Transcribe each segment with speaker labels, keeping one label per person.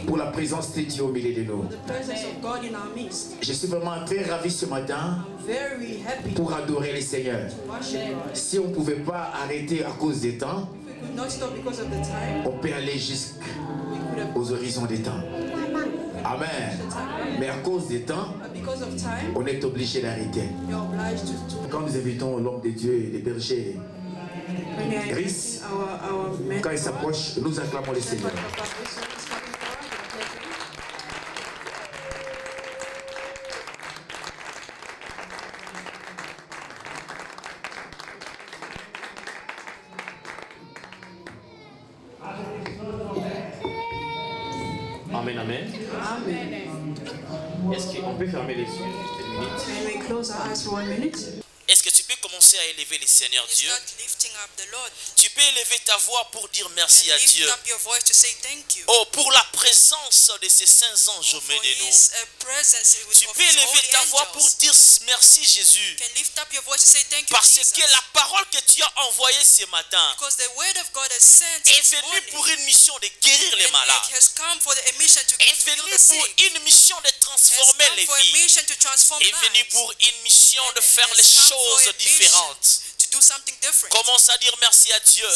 Speaker 1: pour la présence de Dieu au milieu de nous. Je suis vraiment très ravi ce matin pour adorer le Seigneur. Si on ne pouvait pas arrêter à cause des temps, on peut aller jusqu'aux horizons des temps. Amen. Mais à cause des temps, on est obligé d'arrêter. Quand nous invitons l'homme de Dieu et les bergers, Rhys, quand il s'approche, nous acclamons le Seigneur. Amen, amen. Est-ce qu'on peut fermer les yeux une minute?
Speaker 2: Est-ce que tu peux commencer à élever le Seigneur Dieu? Tu peux élever ta voix pour dire merci à Dieu. Oh, pour la présence de ces saints anges au milieu de nous. Tu peux élever ta voix pour dire merci Jésus. Parce que la parole que tu as envoyée ce matin est venue pour une mission de guérir les malades. Est venue pour une mission de transformer les vies. Est venue pour une mission de faire les choses différentes. Commence à dire merci à Dieu.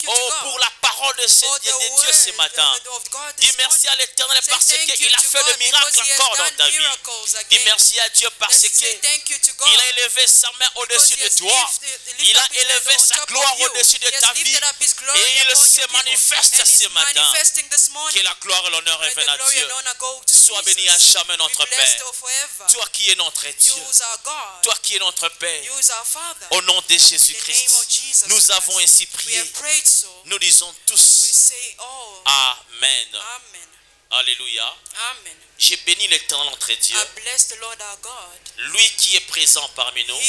Speaker 2: Oh, pour la parole de Dieu ce matin. Dis merci à l'Éternel parce qu'il a fait le miracle encore dans ta vie. Dis merci à Dieu parce qu'il a élevé sa main au-dessus de toi. Il a élevé sa gloire au-dessus de ta vie. Et il se manifeste ce matin. Que la gloire et l'honneur reviennent à Dieu. Sois béni à jamais notre Père. Toi qui es notre Dieu. Toi qui es notre Père. Au nom de Jésus-Christ, nous avons ainsi prié. Nous disons tous Amen. Alléluia. Je bénis l'Éternel notre Dieu. Lui qui est présent parmi nous.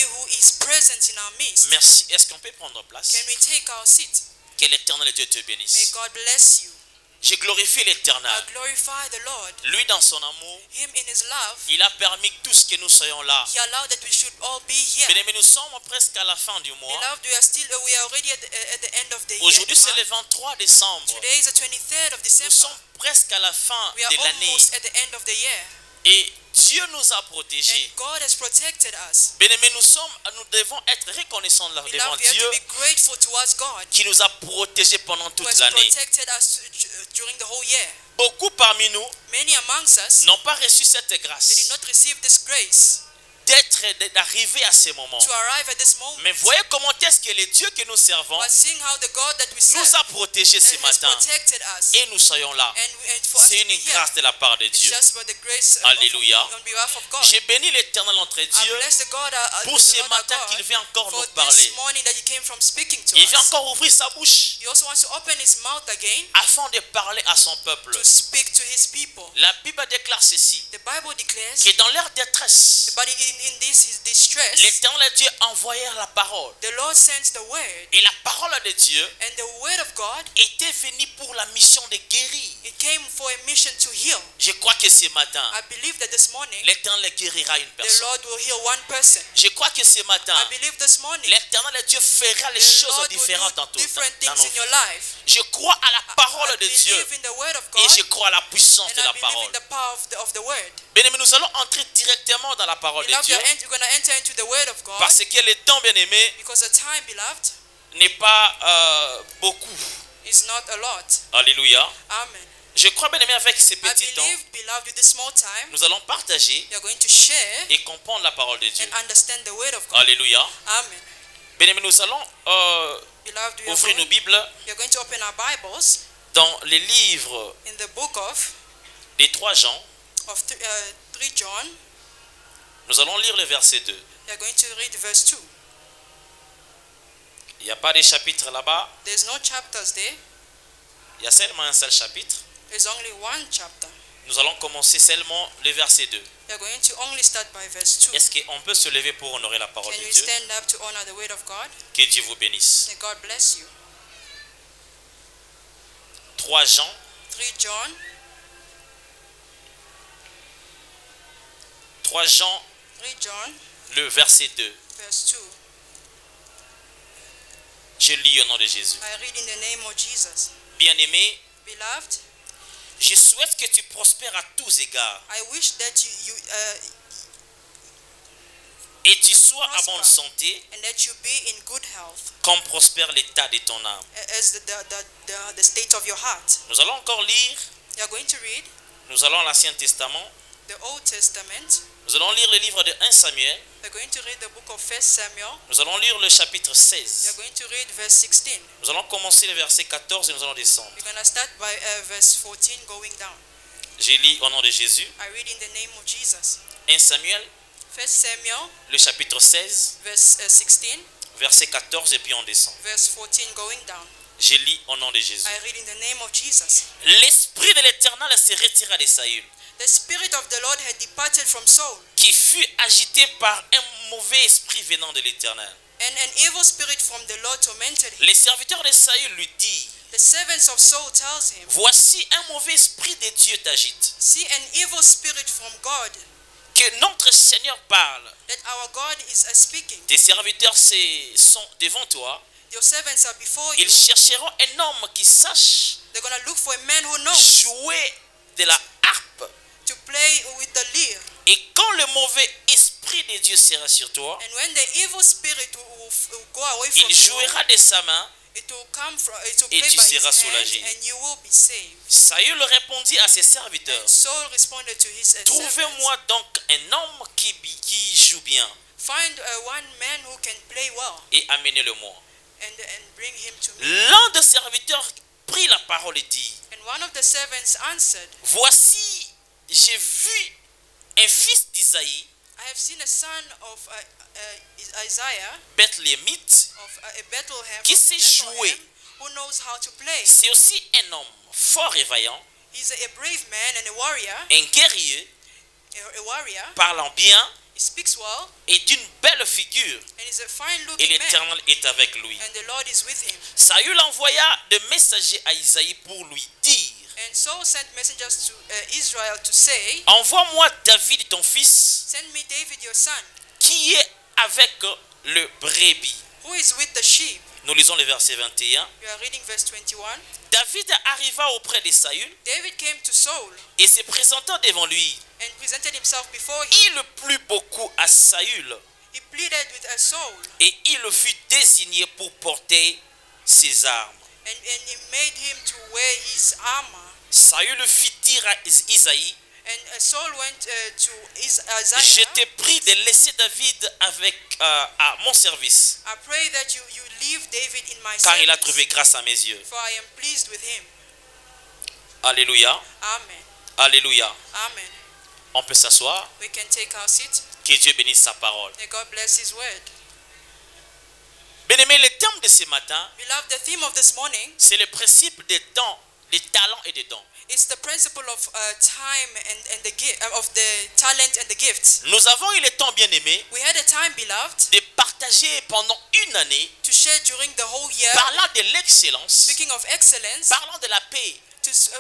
Speaker 2: Merci. Est-ce qu'on peut prendre place? Que l'Éternel Dieu te bénisse. Je glorifie l'Éternel. Lui dans son amour, il a permis que tous que nous soyons là. Mais nous sommes presque à la fin du mois. Aujourd'hui c'est le 23 décembre. Nous sommes presque à la fin de l'année. Et Dieu nous a protégés. Bien-aimés, nous devons être reconnaissants devant Dieu qui nous a protégés pendant toute l'année. Beaucoup parmi nous n'ont pas reçu cette grâce d'arriver à ce moment. Mais voyez comment est-ce que le Dieu que nous servons nous a protégés ce matin et nous soyons là. C'est une grâce de la part de Dieu. Alléluia. J'ai béni l'Éternel notre Dieu pour ce matin qu'il vient encore nous parler. Il vient encore ouvrir sa bouche afin de parler à son peuple. La Bible déclare ceci, que dans leur détresse, l'Éternel Dieu envoyait la parole. Et la parole de Dieu était venue pour la mission de guérir. Je crois que ce matin, l'Éternel guérira une personne. Je crois que ce matin, l'Éternel Dieu fera les choses différentes dans nos vies. Je crois à la parole de Dieu et je crois à la puissance de la parole. Bien aimé, nous allons entrer directement dans la parole de Dieu parce que le temps, bien aimé, n'est pas beaucoup. Alléluia. Je crois, bien aimé, avec ces petits temps, nous allons partager et comprendre la parole de Dieu. Alléluia. Bien aimé, nous allons ouvrir nos Bibles dans les livres des 3 Jean. Nous allons lire le verset 2. Il n'y a pas de chapitre là-bas. Il y a seulement un seul chapitre. Nous allons commencer seulement le verset 2. Est-ce qu'on peut se lever pour honorer la parole de Dieu? Que Dieu vous bénisse. 3 Jean. 3 Jean, le verset 2. Je lis au nom de Jésus. Bien-aimés, Je souhaite que tu prospères à tous égards.
Speaker 3: I wish that
Speaker 2: et tu sois à bonne santé,
Speaker 3: and that you be in good health,
Speaker 2: comme prospère l'état de ton âme.
Speaker 3: as the state of your heart.
Speaker 2: Nous allons encore lire.
Speaker 3: You are going to read
Speaker 2: Nous allons à l'Ancien Testament.
Speaker 3: the Old Testament.
Speaker 2: Nous allons lire le livre de 1 Samuel.
Speaker 3: We're going to read the book of 1 Samuel.
Speaker 2: Nous allons lire le chapitre 16.
Speaker 3: We're going to read verse 16.
Speaker 2: Nous allons commencer le verset 14 et nous allons descendre.
Speaker 3: We're going to start by verse 14 going down.
Speaker 2: Je lis au nom de Jésus.
Speaker 3: I read in the name of Jesus.
Speaker 2: 1 Samuel,
Speaker 3: 1 Samuel,
Speaker 2: le chapitre 16,
Speaker 3: verse 16,
Speaker 2: verset 14 et puis on descend.
Speaker 3: verse 14 going down.
Speaker 2: Je lis au nom de Jésus.
Speaker 3: I read in the name of Jesus.
Speaker 2: L'esprit de l'Éternel se retira de Saül,
Speaker 3: The Spirit of the Lord had departed from Saul,
Speaker 2: qui fut agité par un mauvais esprit venant de l'Éternel.
Speaker 3: and an evil spirit from the Lord tormented him.
Speaker 2: Les serviteurs de Saül lui dirent:
Speaker 3: The servants of Saul tells him,
Speaker 2: voici un mauvais esprit de Dieu t'agite.
Speaker 3: see, an evil spirit from God,
Speaker 2: Que notre Seigneur parle.
Speaker 3: that our God is speaking.
Speaker 2: Tes serviteurs sont devant toi.
Speaker 3: Your servants are before you.
Speaker 2: Ils chercheront un homme qui sache
Speaker 3: They're going to look for a man who knows
Speaker 2: jouer de la harpe.
Speaker 3: to play with the lyre.
Speaker 2: Et quand le mauvais esprit de Dieu sera sur toi,
Speaker 3: And when the evil spirit will go away from
Speaker 2: il
Speaker 3: you,
Speaker 2: jouera de sa main.
Speaker 3: it will come from, it will
Speaker 2: Et
Speaker 3: play
Speaker 2: tu
Speaker 3: by his
Speaker 2: seras
Speaker 3: hand,
Speaker 2: soulagé.
Speaker 3: and you will be saved.
Speaker 2: Saül répondit à ses serviteurs:
Speaker 3: And Saul responded to his servants,
Speaker 2: trouvez-moi donc un homme qui joue bien
Speaker 3: find one man who can play well,
Speaker 2: et amenez-le-moi.
Speaker 3: and bring him to me.
Speaker 2: L'un des serviteurs prit la parole et dit:
Speaker 3: And one of the servants answered,
Speaker 2: voici, j'ai vu un fils d'Isaïe,
Speaker 3: I have seen a son of Isaiah
Speaker 2: Bethléemite,
Speaker 3: of Bethlehem,
Speaker 2: qui
Speaker 3: of
Speaker 2: sait jouer.
Speaker 3: Bethlehem, who knows how to play.
Speaker 2: C'est aussi un homme fort et vaillant,
Speaker 3: He's a brave man and a warrior,
Speaker 2: un guerrier,
Speaker 3: a warrior.
Speaker 2: parlant bien
Speaker 3: He speaks well,
Speaker 2: et d'une belle figure,
Speaker 3: and he's a fine
Speaker 2: et
Speaker 3: looking man,
Speaker 2: l'Éternel est avec lui.
Speaker 3: and the Lord is with him.
Speaker 2: Saül envoya des messagers à Isaïe pour lui dire:
Speaker 3: And Saul sent messengers to Israel to say,
Speaker 2: envoie-moi David ton fils,
Speaker 3: send me David your son,
Speaker 2: qui est avec le brebis.
Speaker 3: who is with the sheep.
Speaker 2: Nous lisons le verset 21.
Speaker 3: You are reading verse 21.
Speaker 2: David arriva auprès de Saül
Speaker 3: David came to Saul
Speaker 2: et se présenta devant lui.
Speaker 3: and presented himself before him.
Speaker 2: Il le plut beaucoup à Saül
Speaker 3: He pleaded with Saul,
Speaker 2: et il le fut désigné pour porter ses armes.
Speaker 3: and he made him to wear his armor.
Speaker 2: Saül fit dire à Isaïe:
Speaker 3: And Saul went to
Speaker 2: je
Speaker 3: Isaiah.
Speaker 2: t'ai pris de laisser David à mon service,
Speaker 3: I pray that you leave David in my
Speaker 2: car il a
Speaker 3: service,
Speaker 2: trouvé grâce à mes yeux.
Speaker 3: for I am pleased with him.
Speaker 2: Alléluia,
Speaker 3: Amen.
Speaker 2: alléluia.
Speaker 3: Amen.
Speaker 2: On peut s'asseoir.
Speaker 3: We can take our seat.
Speaker 2: Que Dieu bénisse sa parole.
Speaker 3: May God bless his word.
Speaker 2: Bien-aimé, le thème de ce matin,
Speaker 3: Beloved, the theme of this morning
Speaker 2: c'est le principe des dons, des talents et des dons.
Speaker 3: is the principle of time and the gift, of the talent and the gifts.
Speaker 2: Nous avons eu le temps, bien-aimé,
Speaker 3: We had a time, beloved,
Speaker 2: de partager pendant une année,
Speaker 3: to share during the whole year,
Speaker 2: parlant de l'excellence,
Speaker 3: speaking of excellence,
Speaker 2: parlant de la paix.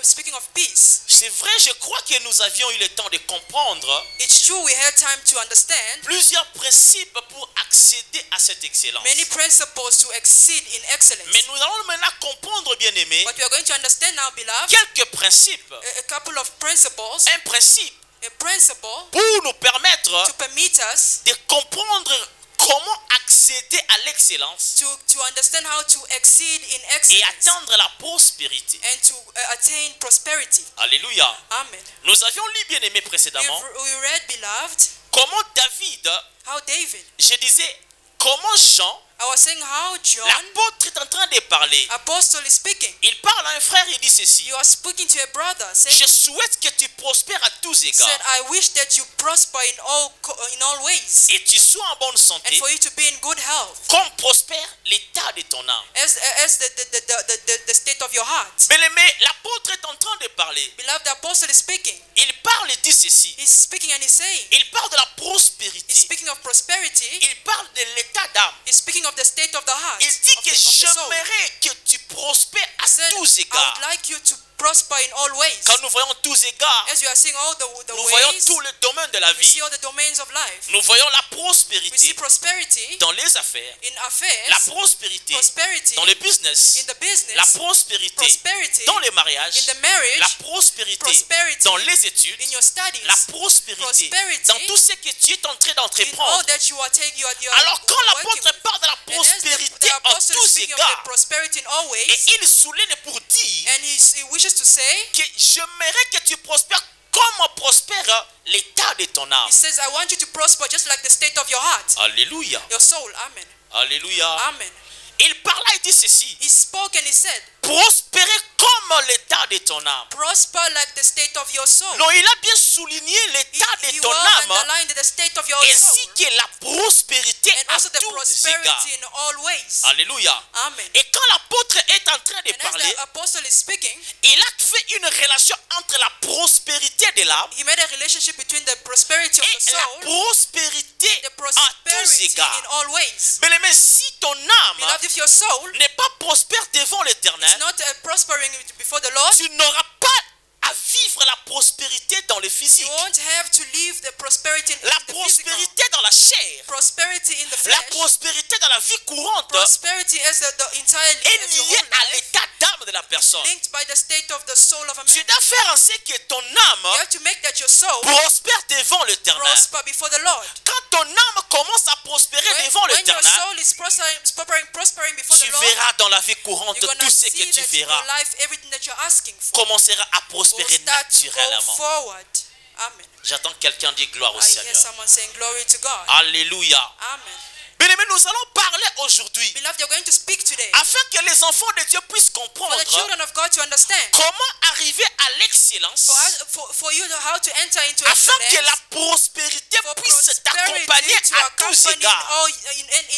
Speaker 3: speaking of peace.
Speaker 2: C'est vrai, je crois que nous avions eu le temps de comprendre
Speaker 3: It's true we had time to understand
Speaker 2: plusieurs principes pour accéder à cette excellence.
Speaker 3: many principles to exceed in excellence.
Speaker 2: Mais nous allons maintenant comprendre, bien-aimé,
Speaker 3: What we are going to understand now, beloved,
Speaker 2: quelques principes.
Speaker 3: a couple of principles,
Speaker 2: Un principe
Speaker 3: a principle
Speaker 2: pour nous permettre
Speaker 3: to permit us
Speaker 2: de comprendre comment accéder à l'excellence
Speaker 3: to understand how to exceed in
Speaker 2: et
Speaker 3: excellence
Speaker 2: atteindre la prospérité.
Speaker 3: and to attain prosperity.
Speaker 2: Alléluia.
Speaker 3: Amen.
Speaker 2: Nous avions lu, bien-aimé, précédemment,
Speaker 3: We read, beloved,
Speaker 2: comment David,
Speaker 3: how David,
Speaker 2: je disais, comment Jean,
Speaker 3: I was saying how John,
Speaker 2: l'apôtre, est en train de parler.
Speaker 3: apostle, is speaking.
Speaker 2: Il parle à un frère, il dit ceci:
Speaker 3: You are speaking to a brother,
Speaker 2: je
Speaker 3: saying,
Speaker 2: souhaite que tu prospères à tous égards
Speaker 3: said, I wish that you prosper in all ways,
Speaker 2: et tu sois en bonne
Speaker 3: and
Speaker 2: santé,
Speaker 3: for you to be in good health,
Speaker 2: comme prospère l'état de ton âme.
Speaker 3: as the state of your heart.
Speaker 2: Bien-aimé, l'apôtre est en train de parler.
Speaker 3: Beloved, the apostle is speaking.
Speaker 2: Il parle et dit ceci.
Speaker 3: He's speaking and he's saying,
Speaker 2: Il parle de la
Speaker 3: he's
Speaker 2: prospérité.
Speaker 3: speaking of prosperity.
Speaker 2: Il parle de l'état d'âme.
Speaker 3: He's speaking of the state of the heart.
Speaker 2: Il dit
Speaker 3: of
Speaker 2: que
Speaker 3: the soul.
Speaker 2: j'aimerais que tu prospères à
Speaker 3: He said,
Speaker 2: tous
Speaker 3: I
Speaker 2: égards.
Speaker 3: would like you to prosper in all ways.
Speaker 2: Quand nous voyons tous égards,
Speaker 3: As we are seeing all the
Speaker 2: nous voyons
Speaker 3: ways,
Speaker 2: tous les domaines de la
Speaker 3: we
Speaker 2: vie.
Speaker 3: see all the domains of life.
Speaker 2: Nous voyons la
Speaker 3: We see
Speaker 2: prospérité
Speaker 3: prosperity
Speaker 2: dans les affaires,
Speaker 3: in
Speaker 2: la
Speaker 3: affairs,
Speaker 2: prospérité
Speaker 3: prosperity
Speaker 2: dans les business,
Speaker 3: in the business,
Speaker 2: la prospérité
Speaker 3: prosperity
Speaker 2: dans les mariages,
Speaker 3: in the marriage,
Speaker 2: la prospérité
Speaker 3: prosperity
Speaker 2: dans les études,
Speaker 3: in your studies,
Speaker 2: la prospérité
Speaker 3: prosperity
Speaker 2: dans tout ce que tu es en train
Speaker 3: in all
Speaker 2: d'entreprendre.
Speaker 3: that you are taking, you are
Speaker 2: Alors quand
Speaker 3: working
Speaker 2: l'apôtre
Speaker 3: with.
Speaker 2: parle de la
Speaker 3: And as
Speaker 2: prospérité
Speaker 3: the
Speaker 2: en
Speaker 3: apostle is
Speaker 2: tous
Speaker 3: speaking of
Speaker 2: égards,
Speaker 3: the prosperity in all ways,
Speaker 2: et il souligne pour dire
Speaker 3: and he wishes to say,
Speaker 2: que j'aimerais que tu prospères comme prospère l'état de ton âme.
Speaker 3: he says, I want you to prosper just like the state of your heart,
Speaker 2: Alléluia.
Speaker 3: your soul. Amen.
Speaker 2: Alléluia.
Speaker 3: Amen.
Speaker 2: Il parla et dit ceci.
Speaker 3: He spoke and he said,
Speaker 2: Prospérer comme l'état de ton âme.
Speaker 3: prosper like the state of your soul.
Speaker 2: Non, il a bien souligné l'état
Speaker 3: He
Speaker 2: de ton
Speaker 3: well
Speaker 2: âme
Speaker 3: underlined the state of your
Speaker 2: ainsi
Speaker 3: soul
Speaker 2: que la prospérité
Speaker 3: and
Speaker 2: à
Speaker 3: also the
Speaker 2: tous égards.
Speaker 3: prosperity in all ways.
Speaker 2: Alléluia.
Speaker 3: Amen.
Speaker 2: Et quand l'apôtre est en train de
Speaker 3: And as
Speaker 2: parler,
Speaker 3: the apostle is speaking,
Speaker 2: il a fait une relation entre la prospérité de l'âme
Speaker 3: he made a relationship between the prosperity of the
Speaker 2: et la
Speaker 3: soul
Speaker 2: prospérité
Speaker 3: and the
Speaker 2: à tous
Speaker 3: prosperity
Speaker 2: égards.
Speaker 3: in all ways.
Speaker 2: Mais si ton âme
Speaker 3: Beloved, if your soul
Speaker 2: n'est pas prospère devant
Speaker 3: is
Speaker 2: l'Éternel,
Speaker 3: not prospering before the Lord,
Speaker 2: tu n'auras pas à vivre la prospérité dans le
Speaker 3: you
Speaker 2: physique,
Speaker 3: won't have to leave the prosperity in
Speaker 2: la
Speaker 3: the physical.
Speaker 2: prospérité dans la chair,
Speaker 3: Prosperity in the
Speaker 2: la
Speaker 3: flesh,
Speaker 2: prospérité dans la vie courante
Speaker 3: prosperity as the entire
Speaker 2: est
Speaker 3: as your
Speaker 2: liée
Speaker 3: whole
Speaker 2: à
Speaker 3: life,
Speaker 2: l'état d'âme de la personne.
Speaker 3: linked by the state of the soul of a
Speaker 2: Tu
Speaker 3: man.
Speaker 2: dois faire en sorte que ton
Speaker 3: You
Speaker 2: âme
Speaker 3: have to make that your soul
Speaker 2: prospère devant l'Éternel.
Speaker 3: prosper before the Lord.
Speaker 2: Quand ton âme commence à prospérer devant
Speaker 3: When your
Speaker 2: l'Éternel,
Speaker 3: soul is prospering before
Speaker 2: tu
Speaker 3: the Lord,
Speaker 2: verras dans la vie courante
Speaker 3: you're
Speaker 2: tout
Speaker 3: gonna
Speaker 2: ce que
Speaker 3: see
Speaker 2: tu
Speaker 3: that in your
Speaker 2: feras
Speaker 3: life everything that you're asking for
Speaker 2: commencera à
Speaker 3: will
Speaker 2: prospérer
Speaker 3: start to go
Speaker 2: naturellement.
Speaker 3: forward. Amen.
Speaker 2: J'entends quelqu'un dire gloire au
Speaker 3: I hear
Speaker 2: Seigneur.
Speaker 3: someone saying glory to God.
Speaker 2: Alléluia.
Speaker 3: Amen.
Speaker 2: Bien-aimés, nous allons parler aujourd'hui
Speaker 3: Beloved, you're going to speak today
Speaker 2: afin que les enfants de Dieu puissent
Speaker 3: for
Speaker 2: comprendre
Speaker 3: the children of God to understand.
Speaker 2: comment arriver à l'excellence
Speaker 3: For you how to enter into
Speaker 2: afin que la
Speaker 3: excellence,
Speaker 2: prospérité
Speaker 3: for
Speaker 2: puisse t'accompagner
Speaker 3: prosperity to
Speaker 2: à tous
Speaker 3: accompany
Speaker 2: égards.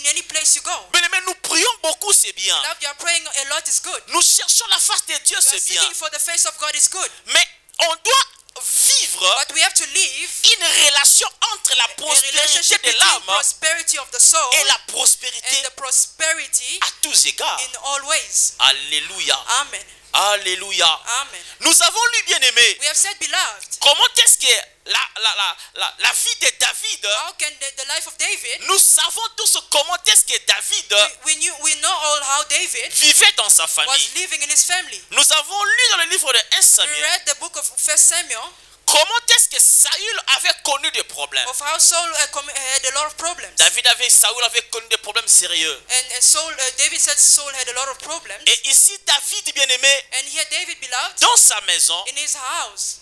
Speaker 3: in any place you go.
Speaker 2: Bien-aimés, nous prions beaucoup, c'est bien.
Speaker 3: Beloved, you're praying a lot is good.
Speaker 2: Nous cherchons la face de Dieu,
Speaker 3: You are
Speaker 2: c'est bien.
Speaker 3: seeking for the face of God is good.
Speaker 2: Mais on doit vivre
Speaker 3: But we have to live
Speaker 2: une relation entre la
Speaker 3: a
Speaker 2: prospérité
Speaker 3: relationship
Speaker 2: de
Speaker 3: between
Speaker 2: l'âme
Speaker 3: prosperity of the soul
Speaker 2: et la prospérité
Speaker 3: and the prosperity
Speaker 2: à tous égards.
Speaker 3: in all ways.
Speaker 2: Alléluia.
Speaker 3: Amen.
Speaker 2: Alléluia.
Speaker 3: Amen.
Speaker 2: Nous avons lu, bien-aimés,
Speaker 3: We have said, beloved,
Speaker 2: comment est-ce que la vie de David,
Speaker 3: how can the life of David,
Speaker 2: nous savons tous comment est-ce que David
Speaker 3: we know all how David
Speaker 2: vivait dans sa
Speaker 3: was
Speaker 2: famille.
Speaker 3: living in his family.
Speaker 2: Nous avons lu dans le livre de 1
Speaker 3: We
Speaker 2: Samuel
Speaker 3: read the book of 1 Samuel
Speaker 2: comment est-ce que Saül avait connu des problèmes.
Speaker 3: of how Saul had a lot of problems.
Speaker 2: Saül avait connu des problèmes sérieux.
Speaker 3: And Saul, David said Saul had a lot of problems.
Speaker 2: Et ici, David, bien-aimé,
Speaker 3: And here David, beloved,
Speaker 2: dans sa maison,
Speaker 3: in his house,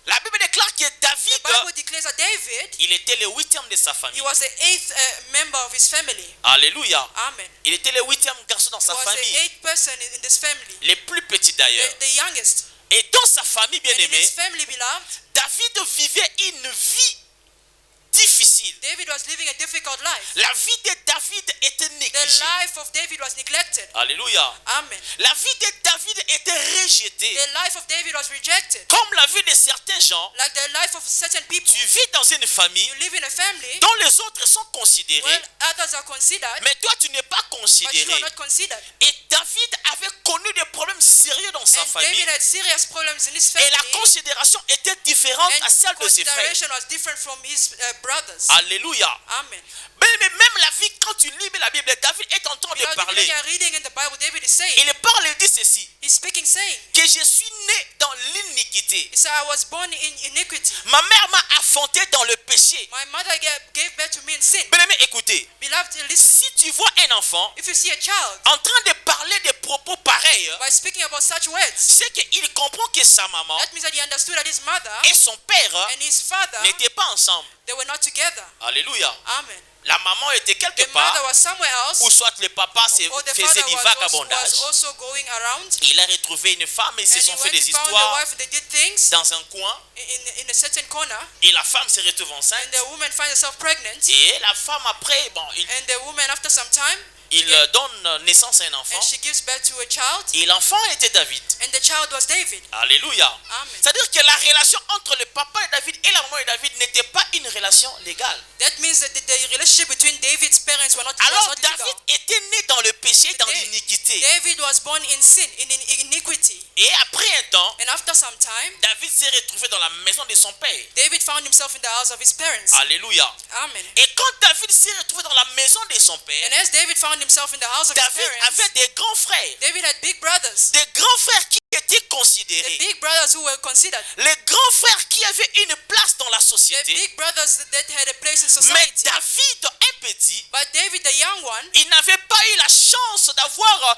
Speaker 2: la Bible déclare que
Speaker 3: the
Speaker 2: David,
Speaker 3: Bible declares that David,
Speaker 2: il était le 8e de sa
Speaker 3: he
Speaker 2: famille.
Speaker 3: was the 8th member of his family.
Speaker 2: Alléluia.
Speaker 3: Amen.
Speaker 2: Il était le 8e garçon dans
Speaker 3: He
Speaker 2: sa
Speaker 3: was the
Speaker 2: famille.
Speaker 3: 8th person in this family,
Speaker 2: Les plus petits d'ailleurs.
Speaker 3: the youngest.
Speaker 2: Et dans sa famille,
Speaker 3: And in
Speaker 2: bien-aimée,
Speaker 3: his family, beloved,
Speaker 2: David vivait une vie difficile.
Speaker 3: David was living a difficult life.
Speaker 2: La vie de David était
Speaker 3: The
Speaker 2: négligée.
Speaker 3: life of David was neglected.
Speaker 2: Alléluia.
Speaker 3: Amen.
Speaker 2: La vie de David était rejetée.
Speaker 3: The life of David was rejected.
Speaker 2: Comme la vie de certains gens,
Speaker 3: Like the life of certain people.
Speaker 2: tu vis dans une famille
Speaker 3: You live in a family
Speaker 2: dont les autres sont considérés,
Speaker 3: where others are considered,
Speaker 2: mais toi tu n'es pas
Speaker 3: but you
Speaker 2: considéré.
Speaker 3: are not considered.
Speaker 2: Et David avait connu des problèmes sérieux dans sa
Speaker 3: And
Speaker 2: famille.
Speaker 3: David had serious problems in his
Speaker 2: Et la
Speaker 3: family.
Speaker 2: considération était différente à
Speaker 3: And
Speaker 2: celle de ses frères.
Speaker 3: consideration was different from his brothers.
Speaker 2: Alléluia.
Speaker 3: Amen.
Speaker 2: Mais même la vie, quand tu lis la Bible, David est en train de
Speaker 3: Because if
Speaker 2: parler.
Speaker 3: you are reading in the Bible, David is saying,
Speaker 2: Il parle et dit ceci,
Speaker 3: he's speaking, saying,
Speaker 2: que je suis né dans l'iniquité.
Speaker 3: he said, I was born in iniquity.
Speaker 2: Ma mère m'a affronté dans le péché.
Speaker 3: My mother gave birth to me in sin.
Speaker 2: Bien-aimé, écoutez,
Speaker 3: Beloved, listen.
Speaker 2: si tu vois un enfant
Speaker 3: If you see a child
Speaker 2: en train de parler des propos pareils,
Speaker 3: by speaking about such words,
Speaker 2: c'est qu'il comprend que sa maman
Speaker 3: that means that he understood that his mother
Speaker 2: et son père
Speaker 3: and his father,
Speaker 2: n'étaient pas ensemble.
Speaker 3: they were not together.
Speaker 2: Alléluia.
Speaker 3: Amen.
Speaker 2: La maman était quelque
Speaker 3: The mother
Speaker 2: part,
Speaker 3: was somewhere else,
Speaker 2: ou soit le papa
Speaker 3: or the
Speaker 2: faisait
Speaker 3: father
Speaker 2: du
Speaker 3: was
Speaker 2: vagabondage.
Speaker 3: also going around.
Speaker 2: Il a retrouvé une femme et ils se
Speaker 3: And he
Speaker 2: sont fait
Speaker 3: went
Speaker 2: des
Speaker 3: and found the
Speaker 2: histoires
Speaker 3: wife, they did things
Speaker 2: dans un coin.
Speaker 3: in a certain corner,
Speaker 2: Et la femme se retrouve enceinte.
Speaker 3: and the woman finds herself pregnant,
Speaker 2: Et la femme après, bon,
Speaker 3: and the woman after some time,
Speaker 2: il donne naissance à un enfant.
Speaker 3: And she gives birth to a child.
Speaker 2: Et l'enfant était David.
Speaker 3: And the child was David.
Speaker 2: Alléluia.
Speaker 3: Amen.
Speaker 2: C'est-à-dire que la relation entre le papa de David et la maman de David n'était pas une relation légale.
Speaker 3: That means that the relationship between David's parents was not
Speaker 2: Alors
Speaker 3: legal.
Speaker 2: David était né dans le péché, dans l'iniquité.
Speaker 3: David was born in sin, in iniquity.
Speaker 2: Et après un temps,
Speaker 3: And after some time,
Speaker 2: David s'est retrouvé dans la maison de son père.
Speaker 3: David found himself in the house of his parents.
Speaker 2: Alléluia.
Speaker 3: Amen.
Speaker 2: Et quand David s'est retrouvé dans la maison de son père,
Speaker 3: And as David found himself in the house of his
Speaker 2: David
Speaker 3: parents,
Speaker 2: avait des grands frères.
Speaker 3: David had big brothers.
Speaker 2: Des grands frères qui étaient
Speaker 3: The
Speaker 2: considérés.
Speaker 3: big brothers who were considered.
Speaker 2: Les grands frères qui avaient une place dans la
Speaker 3: The
Speaker 2: société.
Speaker 3: big brothers that had a place in
Speaker 2: Mais
Speaker 3: society.
Speaker 2: David, un petit,
Speaker 3: But David, the young one,
Speaker 2: il n'avait pas eu la chance d'avoir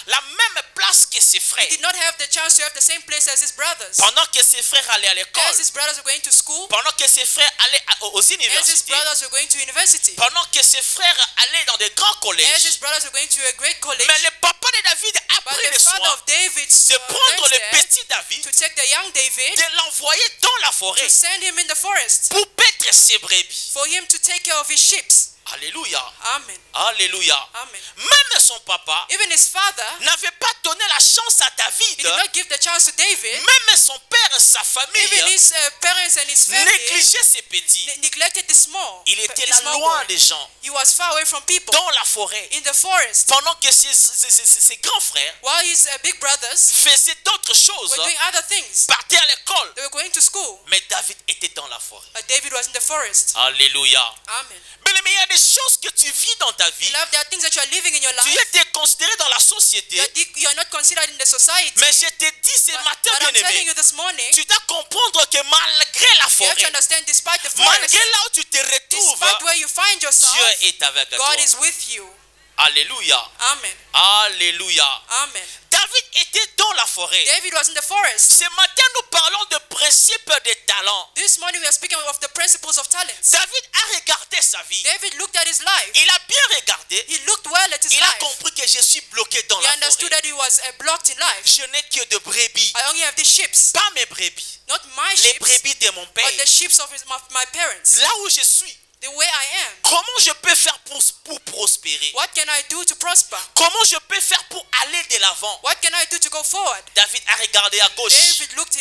Speaker 2: la même place que ses frères.
Speaker 3: did not have the chance to have the same place as his brothers.
Speaker 2: Pendant que ses frères allaient à l'école,
Speaker 3: As his brothers were going to school,
Speaker 2: pendant que ses frères allaient aux
Speaker 3: as his
Speaker 2: universités,
Speaker 3: brothers were going to university,
Speaker 2: pendant que ses frères allaient dans des grands
Speaker 3: as his
Speaker 2: collèges.
Speaker 3: brothers were going to a great college.
Speaker 2: Mais le papa de David a
Speaker 3: But
Speaker 2: pris
Speaker 3: the
Speaker 2: le
Speaker 3: father
Speaker 2: soin
Speaker 3: of David
Speaker 2: de prendre le
Speaker 3: went there
Speaker 2: petit David,
Speaker 3: to take the young David,
Speaker 2: de l'envoyer dans la forêt
Speaker 3: to send him in the forest
Speaker 2: pour paître ses brebis.
Speaker 3: for him to take care of his sheep.
Speaker 2: Alléluia.
Speaker 3: Amen.
Speaker 2: Alléluia.
Speaker 3: Amen.
Speaker 2: Même son papa
Speaker 3: Even his father,
Speaker 2: n'avait pas donné la chance à
Speaker 3: he
Speaker 2: David.
Speaker 3: did not give the chance to David.
Speaker 2: Même son père, sa
Speaker 3: Even
Speaker 2: famille,
Speaker 3: his parents and his family
Speaker 2: négligeait ses petits.
Speaker 3: neglected the small.
Speaker 2: Il était
Speaker 3: the
Speaker 2: là
Speaker 3: small
Speaker 2: loin
Speaker 3: boy.
Speaker 2: des gens,
Speaker 3: He was far away from people
Speaker 2: dans la forêt,
Speaker 3: in the forest,
Speaker 2: pendant que ses grands frères
Speaker 3: while his big brothers
Speaker 2: faisaient d'autres choses,
Speaker 3: were doing other things.
Speaker 2: partaient à l'école.
Speaker 3: They were going to school,
Speaker 2: Mais David était dans la forêt.
Speaker 3: but David was in the forest.
Speaker 2: Alléluia.
Speaker 3: Amen.
Speaker 2: Mais il y a des choses que tu vis dans ta vie.
Speaker 3: Beloved, there are things that you are living in your
Speaker 2: Tu
Speaker 3: life
Speaker 2: étais considéré dans la société.
Speaker 3: you are not considered in the society.
Speaker 2: Mais je te dis ce matin,
Speaker 3: But I'm telling
Speaker 2: bien-aimé,
Speaker 3: you this morning,
Speaker 2: tu dois comprendre que malgré la
Speaker 3: you have to
Speaker 2: forêt,
Speaker 3: understand, despite the forest,
Speaker 2: malgré là où tu te retrouves,
Speaker 3: despite where you find yourself,
Speaker 2: Dieu est avec toi.
Speaker 3: God is with you.
Speaker 2: Alléluia.
Speaker 3: Amen.
Speaker 2: Alléluia.
Speaker 3: Amen.
Speaker 2: David était dans la forêt.
Speaker 3: David was in the forest.
Speaker 2: Ce matin, nous parlons de principe des talents.
Speaker 3: This morning we are speaking of the principles of talents.
Speaker 2: David a regardé sa vie.
Speaker 3: David looked at his life.
Speaker 2: Il a bien regardé.
Speaker 3: He looked well at his
Speaker 2: Il a
Speaker 3: life.
Speaker 2: compris que je suis bloqué dans
Speaker 3: He
Speaker 2: la
Speaker 3: understood
Speaker 2: forêt.
Speaker 3: that he was blocked in life.
Speaker 2: Je n'ai que de brebis.
Speaker 3: I only have the sheep,
Speaker 2: Pas mes brebis.
Speaker 3: not my
Speaker 2: Les
Speaker 3: sheep,
Speaker 2: brebis de mon père.
Speaker 3: but the sheep of my parents.
Speaker 2: Là où je suis.
Speaker 3: The way I am.
Speaker 2: Comment je peux faire pour prospérer?
Speaker 3: What can I do to prosper?
Speaker 2: Comment je peux faire pour aller de l'avant?
Speaker 3: What can I do to go forward?
Speaker 2: David a regardé à gauche,
Speaker 3: David looked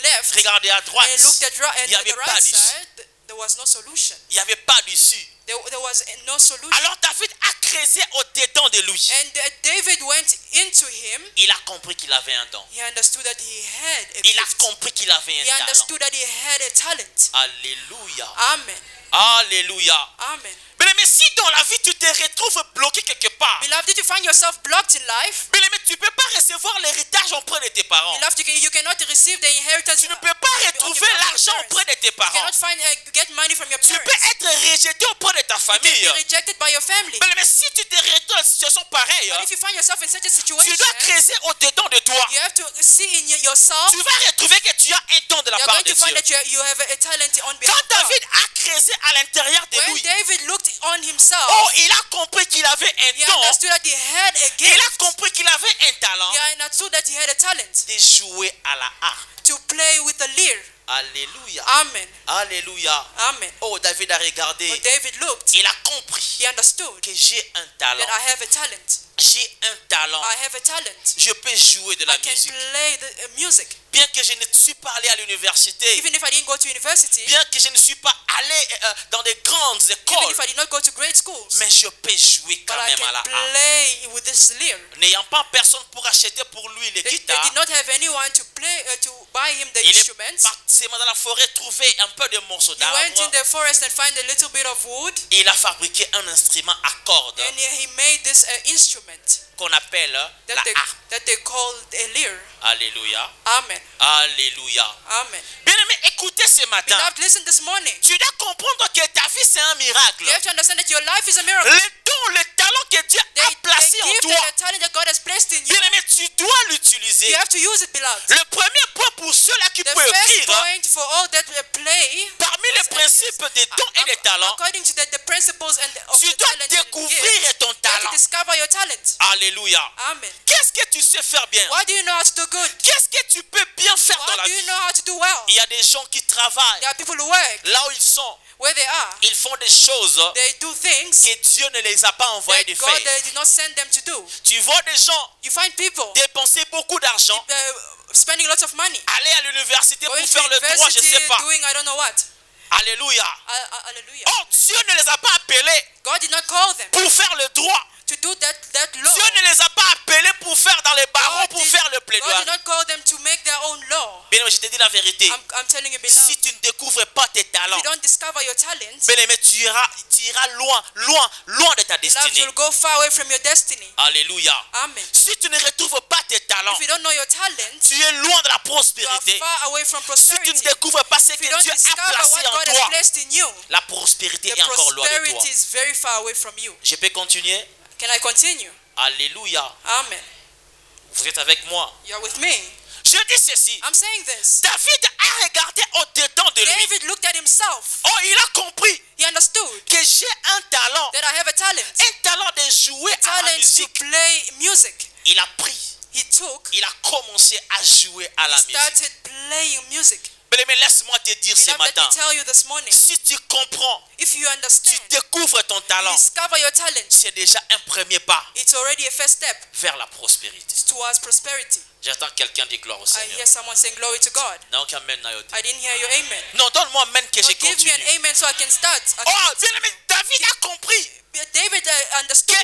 Speaker 3: left
Speaker 2: regardé à droite.
Speaker 3: and looked at
Speaker 2: Il n'y
Speaker 3: the
Speaker 2: avait pas
Speaker 3: right
Speaker 2: d'issue.
Speaker 3: side. There was no solution.
Speaker 2: Il n'y avait pas d'issue.
Speaker 3: There was no solution.
Speaker 2: Alors David a creusé au-dedans de lui.
Speaker 3: And David went into him.
Speaker 2: Il a compris qu'il avait un don.
Speaker 3: He understood that he had a
Speaker 2: Il a
Speaker 3: gift.
Speaker 2: compris qu'il avait un
Speaker 3: He
Speaker 2: talent.
Speaker 3: understood that he had a talent.
Speaker 2: Alléluia.
Speaker 3: Amen.
Speaker 2: Alléluia.
Speaker 3: Amen.
Speaker 2: Mais si dans la vie tu te retrouves bloqué quelque part,
Speaker 3: Beloved, did you find yourself blocked in life?
Speaker 2: mais tu ne peux pas recevoir l'héritage auprès de tes parents.
Speaker 3: Beloved, you cannot receive the inheritance.
Speaker 2: Tu ne peux pas retrouver l'argent auprès de tes
Speaker 3: You
Speaker 2: parents.
Speaker 3: cannot find get money from your
Speaker 2: Tu
Speaker 3: parents.
Speaker 2: peux être rejeté auprès de ta
Speaker 3: You can
Speaker 2: famille.
Speaker 3: be rejected by your family.
Speaker 2: Mais si tu te retrouves dans une situation pareille,
Speaker 3: But if you find yourself in such a
Speaker 2: tu
Speaker 3: situation,
Speaker 2: dois creuser au-dedans de toi.
Speaker 3: you have to see in yourself.
Speaker 2: Tu vas retrouver que tu as un don de la
Speaker 3: You're
Speaker 2: part
Speaker 3: going
Speaker 2: de
Speaker 3: to find
Speaker 2: Dieu.
Speaker 3: that you have a talent on behalf
Speaker 2: Quand
Speaker 3: of God.
Speaker 2: David a creusé à l'intérieur de
Speaker 3: When
Speaker 2: lui,
Speaker 3: David looked on himself,
Speaker 2: oh, il a compris qu'il avait
Speaker 3: he
Speaker 2: un don.
Speaker 3: understood that he had a
Speaker 2: Il a
Speaker 3: gift.
Speaker 2: compris qu'il avait un talent
Speaker 3: He understood that he had a talent
Speaker 2: de jouer à la harpe.
Speaker 3: to play with the lyre.
Speaker 2: Alléluia.
Speaker 3: Amen.
Speaker 2: Alléluia.
Speaker 3: Amen.
Speaker 2: Oh, David a regardé.
Speaker 3: But David looked,
Speaker 2: Il a compris
Speaker 3: he understood
Speaker 2: que j'ai un talent.
Speaker 3: that I have a talent.
Speaker 2: J'ai un talent.
Speaker 3: I have a talent.
Speaker 2: Je peux jouer de la
Speaker 3: I can
Speaker 2: musique.
Speaker 3: play the music.
Speaker 2: Bien que je ne suis pas allé à l'université,
Speaker 3: Even if I didn't go to university,
Speaker 2: bien que je ne suis pas allé dans des grandes
Speaker 3: even
Speaker 2: écoles,
Speaker 3: if I did not go to grade schools,
Speaker 2: mais je peux jouer
Speaker 3: but
Speaker 2: quand
Speaker 3: I
Speaker 2: même à la
Speaker 3: can
Speaker 2: harpe.
Speaker 3: play with this lyre.
Speaker 2: N'ayant pas personne pour acheter pour lui les
Speaker 3: They
Speaker 2: guitares,
Speaker 3: did not have anyone to play to buy him the
Speaker 2: il est
Speaker 3: instruments.
Speaker 2: parti dans la forêt trouver un peu de morceaux
Speaker 3: He went in
Speaker 2: d'arbre.
Speaker 3: the forest and find a little bit of wood,
Speaker 2: Il a fabriqué un instrument à cordes
Speaker 3: and he made this instrument
Speaker 2: qu'on appelle la harpe.
Speaker 3: that they call a lyre.
Speaker 2: Alléluia.
Speaker 3: Amen.
Speaker 2: Alléluia.
Speaker 3: Amen.
Speaker 2: Bien-aimé, écoutez ce matin.
Speaker 3: Beloved, listen this morning.
Speaker 2: Tu dois comprendre que ta vie c'est un miracle.
Speaker 3: You have to understand that your life is a miracle.
Speaker 2: Les dons, les talents que Dieu a
Speaker 3: The
Speaker 2: placés en
Speaker 3: gift
Speaker 2: toi,
Speaker 3: and the talent that God has placed in you,
Speaker 2: bien-aimé, tu dois l'utiliser.
Speaker 3: you have to use it, beloved.
Speaker 2: Le premier point pour ceux-là qui
Speaker 3: The
Speaker 2: peuvent
Speaker 3: first
Speaker 2: écrire,
Speaker 3: point for all that play,
Speaker 2: parmi les principes des dons et des talents,
Speaker 3: according to the principles of
Speaker 2: tu
Speaker 3: the
Speaker 2: dois
Speaker 3: talent and
Speaker 2: découvrir
Speaker 3: gifts,
Speaker 2: ton
Speaker 3: you have to
Speaker 2: talent.
Speaker 3: discover your talent.
Speaker 2: Alléluia.
Speaker 3: Amen.
Speaker 2: Qu'est-ce que tu sais faire bien?
Speaker 3: What do you know how to do good?
Speaker 2: Qu'est-ce que tu peux bien faire dans
Speaker 3: What
Speaker 2: la
Speaker 3: do you
Speaker 2: vie?
Speaker 3: know how to do well?
Speaker 2: Il y a des gens qui travaillent.
Speaker 3: There are people who work
Speaker 2: Là où ils sont,
Speaker 3: where they are.
Speaker 2: ils font des choses
Speaker 3: They do things
Speaker 2: que Dieu ne les a pas envoyés de
Speaker 3: that God
Speaker 2: faire.
Speaker 3: did not send them to do.
Speaker 2: Tu vois des gens
Speaker 3: You find people
Speaker 2: dépenser beaucoup d'argent,
Speaker 3: spending lots of money,
Speaker 2: aller à l'université pour
Speaker 3: going to
Speaker 2: faire le droit, je ne
Speaker 3: university,
Speaker 2: sais pas.
Speaker 3: doing I don't know what.
Speaker 2: Alléluia.
Speaker 3: Hallelujah.
Speaker 2: Oh, Dieu ne les a pas appelés
Speaker 3: God did not call them
Speaker 2: pour faire le droit.
Speaker 3: to do that law.
Speaker 2: Dieu ne les a pas appelés pour faire dans les barreaux, pour faire le
Speaker 3: God
Speaker 2: plaidoyer.
Speaker 3: did not call them to make their own law.
Speaker 2: Bien-aimé, je te dis la vérité.
Speaker 3: I'm telling you, beloved,
Speaker 2: Si tu ne découvres pas tes
Speaker 3: if
Speaker 2: talents,
Speaker 3: you don't discover your talents,
Speaker 2: bien-aimé, tu iras loin, loin, loin de ta
Speaker 3: beloved,
Speaker 2: destinée.
Speaker 3: you'll go far away from your destiny.
Speaker 2: Alléluia.
Speaker 3: Amen.
Speaker 2: Si tu ne retrouves pas tes talents,
Speaker 3: If you don't know your talents,
Speaker 2: tu es loin de la
Speaker 3: you are
Speaker 2: prospérité.
Speaker 3: far away from
Speaker 2: Si tu ne
Speaker 3: prosperity.
Speaker 2: découvres pas ce
Speaker 3: If you
Speaker 2: que
Speaker 3: don't
Speaker 2: Dieu a
Speaker 3: discover
Speaker 2: placé
Speaker 3: what
Speaker 2: en
Speaker 3: God has
Speaker 2: toi,
Speaker 3: placed in you,
Speaker 2: la prospérité
Speaker 3: the
Speaker 2: est encore loin de toi.
Speaker 3: prosperity is very far away from you.
Speaker 2: Je peux continuer?
Speaker 3: Can I continue?
Speaker 2: Alléluia.
Speaker 3: Amen.
Speaker 2: Vous êtes avec moi?
Speaker 3: You're with me.
Speaker 2: Je dis ceci.
Speaker 3: I'm saying this.
Speaker 2: David a regardé au-dedans de lui.
Speaker 3: David looked at himself.
Speaker 2: Oh, il a compris
Speaker 3: He understood
Speaker 2: que j'ai un talent.
Speaker 3: that I have a talent.
Speaker 2: Un talent de jouer à la
Speaker 3: Talent to
Speaker 2: musique.
Speaker 3: play music.
Speaker 2: Il a pris.
Speaker 3: He
Speaker 2: Il a commencé à jouer à la musique.
Speaker 3: started playing music.
Speaker 2: Mais laisse-moi te dire ce
Speaker 3: Beloved, let
Speaker 2: matin.
Speaker 3: me tell you this morning.
Speaker 2: Si tu comprends,
Speaker 3: If you
Speaker 2: tu
Speaker 3: understand,
Speaker 2: découvres ton
Speaker 3: you
Speaker 2: talent,
Speaker 3: discover your talent,
Speaker 2: c'est déjà un premier pas
Speaker 3: it's already a first step
Speaker 2: vers la prospérité.
Speaker 3: towards prosperity.
Speaker 2: J'attends quelqu'un dire gloire au
Speaker 3: I
Speaker 2: Seigneur.
Speaker 3: hear someone saying glory to God.
Speaker 2: Non, qu'amen, Nayote.
Speaker 3: I didn't hear your amen.
Speaker 2: Non, donne-moi amen que je
Speaker 3: Oh, give me
Speaker 2: continue.
Speaker 3: an amen so I can start.
Speaker 2: Oh, bien aimé, David a compris
Speaker 3: David
Speaker 2: que
Speaker 3: understood.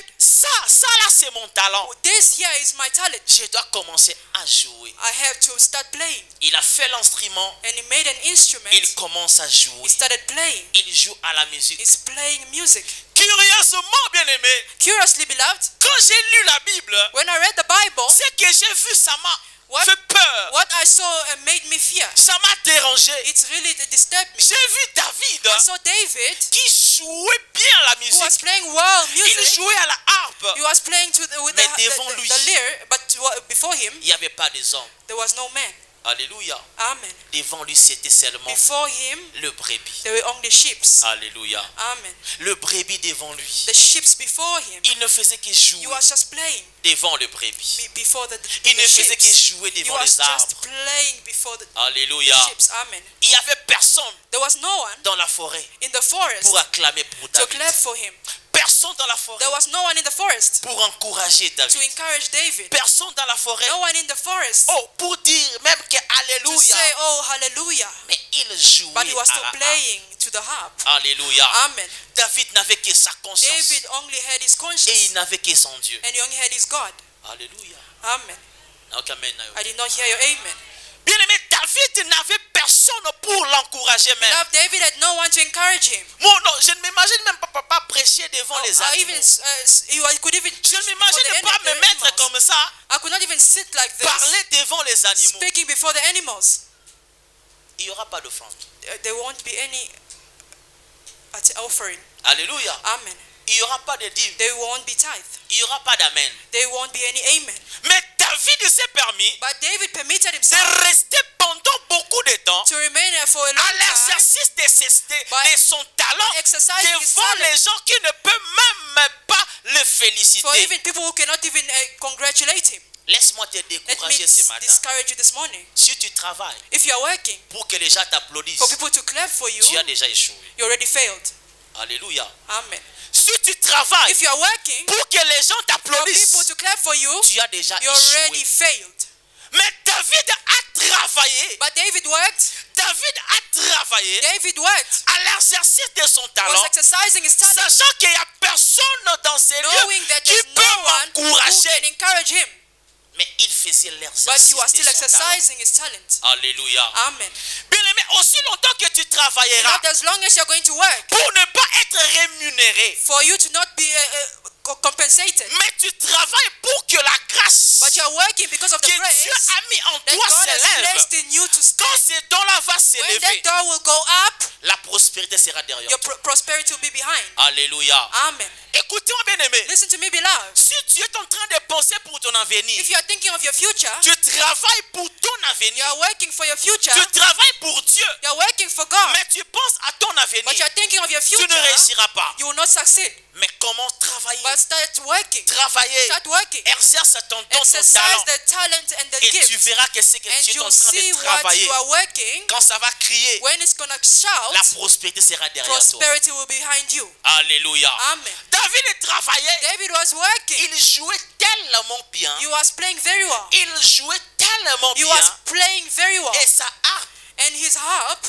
Speaker 2: ça là, c'est mon talent.
Speaker 3: This here is my talent.
Speaker 2: Je dois commencer à jouer.
Speaker 3: I have to start playing.
Speaker 2: Il a fait l'instrument.
Speaker 3: And he made an instrument.
Speaker 2: Il commence à jouer.
Speaker 3: He started playing.
Speaker 2: Il joue à la musique.
Speaker 3: He's playing music.
Speaker 2: Curieusement, bien aimé,
Speaker 3: Curiously, beloved,
Speaker 2: quand j'ai lu la Bible,
Speaker 3: when I read the Bible,
Speaker 2: ce que j'ai vu, ça m'a
Speaker 3: What?
Speaker 2: fait peur.
Speaker 3: what I saw made me fear.
Speaker 2: Ça m'a dérangé.
Speaker 3: It's really disturbed me.
Speaker 2: J'ai vu David
Speaker 3: I saw David,
Speaker 2: qui jouait bien la
Speaker 3: who was
Speaker 2: musique.
Speaker 3: playing well
Speaker 2: Il
Speaker 3: music.
Speaker 2: jouait à la harpe.
Speaker 3: He was playing with
Speaker 2: Mais devant lui,
Speaker 3: the lyre, but before him,
Speaker 2: il n'y avait pas des hommes.
Speaker 3: there was no man.
Speaker 2: Alléluia.
Speaker 3: Amen.
Speaker 2: Devant lui, c'était seulement
Speaker 3: Before him,
Speaker 2: le brebis.
Speaker 3: there were only sheep.
Speaker 2: Alléluia.
Speaker 3: Amen.
Speaker 2: Le brebis devant lui.
Speaker 3: The sheep before him,
Speaker 2: Il ne faisait que
Speaker 3: he
Speaker 2: jouer
Speaker 3: was just playing
Speaker 2: devant le brebis.
Speaker 3: before the
Speaker 2: Il ne
Speaker 3: sheep.
Speaker 2: faisait que jouer
Speaker 3: He
Speaker 2: devant
Speaker 3: was
Speaker 2: les
Speaker 3: just
Speaker 2: arbres.
Speaker 3: playing before the
Speaker 2: Alléluia.
Speaker 3: sheep. Amen.
Speaker 2: Il n'y avait personne
Speaker 3: There was no one
Speaker 2: dans la forêt
Speaker 3: in the forest
Speaker 2: pour acclamer pour
Speaker 3: to
Speaker 2: David.
Speaker 3: clap for him.
Speaker 2: Personne dans la forêt
Speaker 3: There was no one in the forest
Speaker 2: pour encourager
Speaker 3: to
Speaker 2: David.
Speaker 3: encourage David.
Speaker 2: Personne dans la forêt.
Speaker 3: No one in the forest
Speaker 2: Oh, pour dire même que
Speaker 3: to
Speaker 2: Alléluia.
Speaker 3: say, oh, hallelujah.
Speaker 2: Mais il jouait
Speaker 3: But he was
Speaker 2: à
Speaker 3: still
Speaker 2: la harpe.
Speaker 3: playing to the harp.
Speaker 2: Alléluia.
Speaker 3: Amen.
Speaker 2: David n'avait que sa conscience.
Speaker 3: David only had his
Speaker 2: Et
Speaker 3: conscience
Speaker 2: il n'avait que son Dieu.
Speaker 3: and he only had his God.
Speaker 2: Alléluia.
Speaker 3: Amen.
Speaker 2: Amen.
Speaker 3: I did not hear your amen.
Speaker 2: Bien aimé, David n'avait personne pour l'encourager même.
Speaker 3: Beloved, David had no one to encourage him.
Speaker 2: Moi, non, je ne m'imagine même pas papa prêcher devant les animaux.
Speaker 3: He could even
Speaker 2: Je ne m'imagine pas me mettre comme ça,
Speaker 3: I could not even sit like this,
Speaker 2: parler devant les animaux.
Speaker 3: speaking before the animals.
Speaker 2: Il n'y aura pas d'offrande.
Speaker 3: There won't be any offering.
Speaker 2: Alléluia.
Speaker 3: Amen.
Speaker 2: Il n'y aura pas de dîme.
Speaker 3: There won't be tithe.
Speaker 2: Il n'y aura pas d'amen.
Speaker 3: There won't be any amen.
Speaker 2: Mais David s'est permis
Speaker 3: But David permitted
Speaker 2: de
Speaker 3: himself
Speaker 2: rester pendant beaucoup de temps
Speaker 3: to remain there for a
Speaker 2: à
Speaker 3: long time,
Speaker 2: l'exercice de son talent
Speaker 3: exercising his
Speaker 2: devant
Speaker 3: talent.
Speaker 2: les gens qui ne peuvent même pas le
Speaker 3: for
Speaker 2: féliciter.
Speaker 3: even people who cannot even congratulate him.
Speaker 2: Laisse-moi te
Speaker 3: Let me
Speaker 2: décourager ce matin.
Speaker 3: discourage you this morning.
Speaker 2: Si tu travailles
Speaker 3: If you are working
Speaker 2: pour que les gens t'applaudissent,
Speaker 3: for people to clap for you,
Speaker 2: tu as déjà échoué.
Speaker 3: you already failed.
Speaker 2: Alléluia.
Speaker 3: Amen.
Speaker 2: Si tu travailles
Speaker 3: If you are working
Speaker 2: pour que les gens
Speaker 3: for people
Speaker 2: t'applaudissent,
Speaker 3: to clap for you,
Speaker 2: tu as déjà
Speaker 3: you already
Speaker 2: échoué.
Speaker 3: failed.
Speaker 2: Mais David a travaillé.
Speaker 3: But David worked.
Speaker 2: David a travaillé
Speaker 3: David worked.
Speaker 2: à l'exercice de son
Speaker 3: Was
Speaker 2: talent,
Speaker 3: exercising his talent,
Speaker 2: sachant qu'il n'y a personne dans ces
Speaker 3: knowing
Speaker 2: lieux
Speaker 3: that
Speaker 2: qui
Speaker 3: there's
Speaker 2: peut
Speaker 3: no one who
Speaker 2: m'encourager.
Speaker 3: can encourage him.
Speaker 2: Mais il faisait
Speaker 3: But
Speaker 2: l'exercice
Speaker 3: he was still
Speaker 2: de son talent.
Speaker 3: exercising his talent.
Speaker 2: Alléluia.
Speaker 3: Amen.
Speaker 2: Bien aimé, aussi longtemps que tu travailleras
Speaker 3: Not as long as you're going to work,
Speaker 2: pour ne pas être rémunéré,
Speaker 3: for you to not be compensated,
Speaker 2: mais tu travailles pour que la grâce
Speaker 3: but you're working because of
Speaker 2: que
Speaker 3: the
Speaker 2: Dieu
Speaker 3: grace
Speaker 2: a mis en
Speaker 3: that
Speaker 2: toi
Speaker 3: God has
Speaker 2: s'élève.
Speaker 3: placed in you to
Speaker 2: Quand
Speaker 3: stand.
Speaker 2: ces dons-là vont
Speaker 3: When
Speaker 2: s'élever,
Speaker 3: that door will go up,
Speaker 2: La prospérité sera derrière
Speaker 3: Your
Speaker 2: toi.
Speaker 3: prosperity will be behind.
Speaker 2: Alléluia.
Speaker 3: Amen.
Speaker 2: Écoutez-moi bien aimé.
Speaker 3: Listen to me, beloved.
Speaker 2: Si tu es en train de penser pour ton avenir,
Speaker 3: If you are thinking of your future,
Speaker 2: tu travailles pour ton
Speaker 3: you
Speaker 2: avenir.
Speaker 3: are working for your future,
Speaker 2: Tu travailles pour Dieu.
Speaker 3: you are working for God,
Speaker 2: Mais tu penses à ton avenir.
Speaker 3: but you are thinking of your
Speaker 2: Tu
Speaker 3: future,
Speaker 2: ne réussiras pas.
Speaker 3: you will not succeed.
Speaker 2: Mais comment travailler?
Speaker 3: But start working.
Speaker 2: Travailler.
Speaker 3: Start working.
Speaker 2: Exerce ton talent.
Speaker 3: Exercise the talent and the
Speaker 2: Et tu
Speaker 3: gift.
Speaker 2: verras que c'est que
Speaker 3: And
Speaker 2: tu es en
Speaker 3: you'll
Speaker 2: train
Speaker 3: see
Speaker 2: de
Speaker 3: what
Speaker 2: travailler.
Speaker 3: you are working.
Speaker 2: Quand ça va crier,
Speaker 3: When it's going to
Speaker 2: la
Speaker 3: shout,
Speaker 2: prospérité sera derrière toi.
Speaker 3: prosperity will be behind you.
Speaker 2: Alléluia.
Speaker 3: Amen.
Speaker 2: David travaillait.
Speaker 3: David was working.
Speaker 2: Il jouait tellement bien.
Speaker 3: He was playing very well.
Speaker 2: Il jouait tellement
Speaker 3: He
Speaker 2: bien.
Speaker 3: was playing very well.
Speaker 2: Et sa harpe
Speaker 3: And his harp,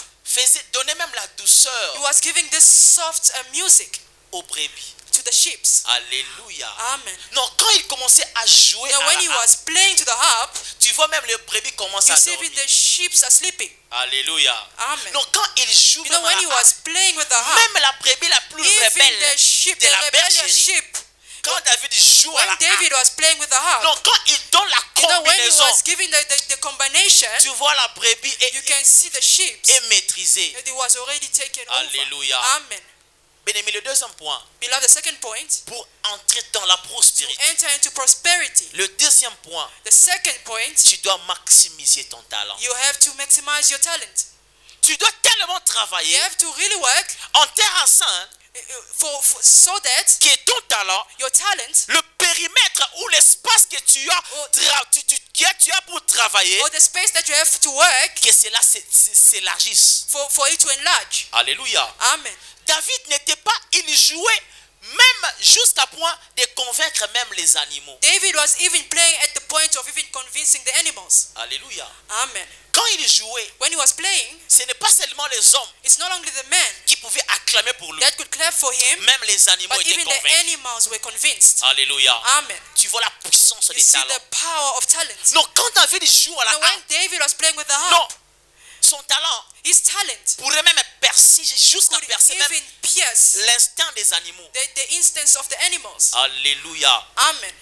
Speaker 2: donnait même la douceur
Speaker 3: he was giving this soft music
Speaker 2: aux brebis.
Speaker 3: to the sheep.
Speaker 2: Alléluia.
Speaker 3: Amen.
Speaker 2: Non, quand il commençait à jouer
Speaker 3: Now
Speaker 2: à
Speaker 3: when he
Speaker 2: la harpe,
Speaker 3: was playing to the harp,
Speaker 2: tu vois même les brebis commencent
Speaker 3: you
Speaker 2: à
Speaker 3: see even
Speaker 2: dormir.
Speaker 3: the sheep are sleeping.
Speaker 2: Alléluia.
Speaker 3: Amen.
Speaker 2: Donc quand il joue
Speaker 3: You know,
Speaker 2: même à
Speaker 3: when
Speaker 2: la
Speaker 3: he
Speaker 2: harpe,
Speaker 3: was playing with the harp,
Speaker 2: même la brebis la plus
Speaker 3: even
Speaker 2: rebelle
Speaker 3: the sheep,
Speaker 2: de
Speaker 3: the
Speaker 2: la
Speaker 3: rebellious
Speaker 2: bergerie,
Speaker 3: sheep,
Speaker 2: quand David joue à la
Speaker 3: when
Speaker 2: harpe,
Speaker 3: David was playing with the harp,
Speaker 2: non, quand il donne la
Speaker 3: you know, when he
Speaker 2: combinaison,
Speaker 3: was giving the combination,
Speaker 2: tu vois la brebis
Speaker 3: you can see the sheep.
Speaker 2: est maîtrisée.
Speaker 3: It was already taken
Speaker 2: Alléluia.
Speaker 3: over. Amen.
Speaker 2: Bien-aimé, le deuxième point,
Speaker 3: Beloved, the second point,
Speaker 2: pour entrer dans la prospérité.
Speaker 3: enter into prosperity.
Speaker 2: Le deuxième point,
Speaker 3: The second point,
Speaker 2: tu dois maximiser ton talent.
Speaker 3: you have to maximize your talent.
Speaker 2: Tu dois tellement
Speaker 3: You
Speaker 2: travailler
Speaker 3: have to really work
Speaker 2: en terre enceinte
Speaker 3: so that
Speaker 2: que ton talent,
Speaker 3: your talent
Speaker 2: le périmètre ou l'espace que tu as, tu as pour travailler,
Speaker 3: or the space that you have to work
Speaker 2: que cela s'élargisse.
Speaker 3: for it to enlarge.
Speaker 2: Alléluia.
Speaker 3: Amen.
Speaker 2: David n'était pas, il jouait même jusqu'à point de convaincre même les animaux.
Speaker 3: David was even playing at the point of even convincing the animals.
Speaker 2: Alléluia.
Speaker 3: Amen.
Speaker 2: Quand il jouait,
Speaker 3: When he was playing,
Speaker 2: ce n'est pas seulement les hommes
Speaker 3: it's not only the men
Speaker 2: qui pouvaient acclamer pour lui.
Speaker 3: that could clap for him,
Speaker 2: Même les animaux
Speaker 3: but
Speaker 2: étaient
Speaker 3: even the
Speaker 2: convaincus.
Speaker 3: animals were convinced.
Speaker 2: Alléluia.
Speaker 3: Amen.
Speaker 2: Tu vois la puissance
Speaker 3: You
Speaker 2: des
Speaker 3: see
Speaker 2: talents.
Speaker 3: the power of talent.
Speaker 2: Donc quand David joue à la
Speaker 3: Now, when
Speaker 2: harpe,
Speaker 3: David was playing with the
Speaker 2: non,
Speaker 3: harp,
Speaker 2: son talent
Speaker 3: his talent
Speaker 2: pourrait même percer jusqu'à
Speaker 3: could
Speaker 2: percer même
Speaker 3: even pierce
Speaker 2: l'instinct des animaux.
Speaker 3: the instance of the animals.
Speaker 2: Alléluia.
Speaker 3: Amen.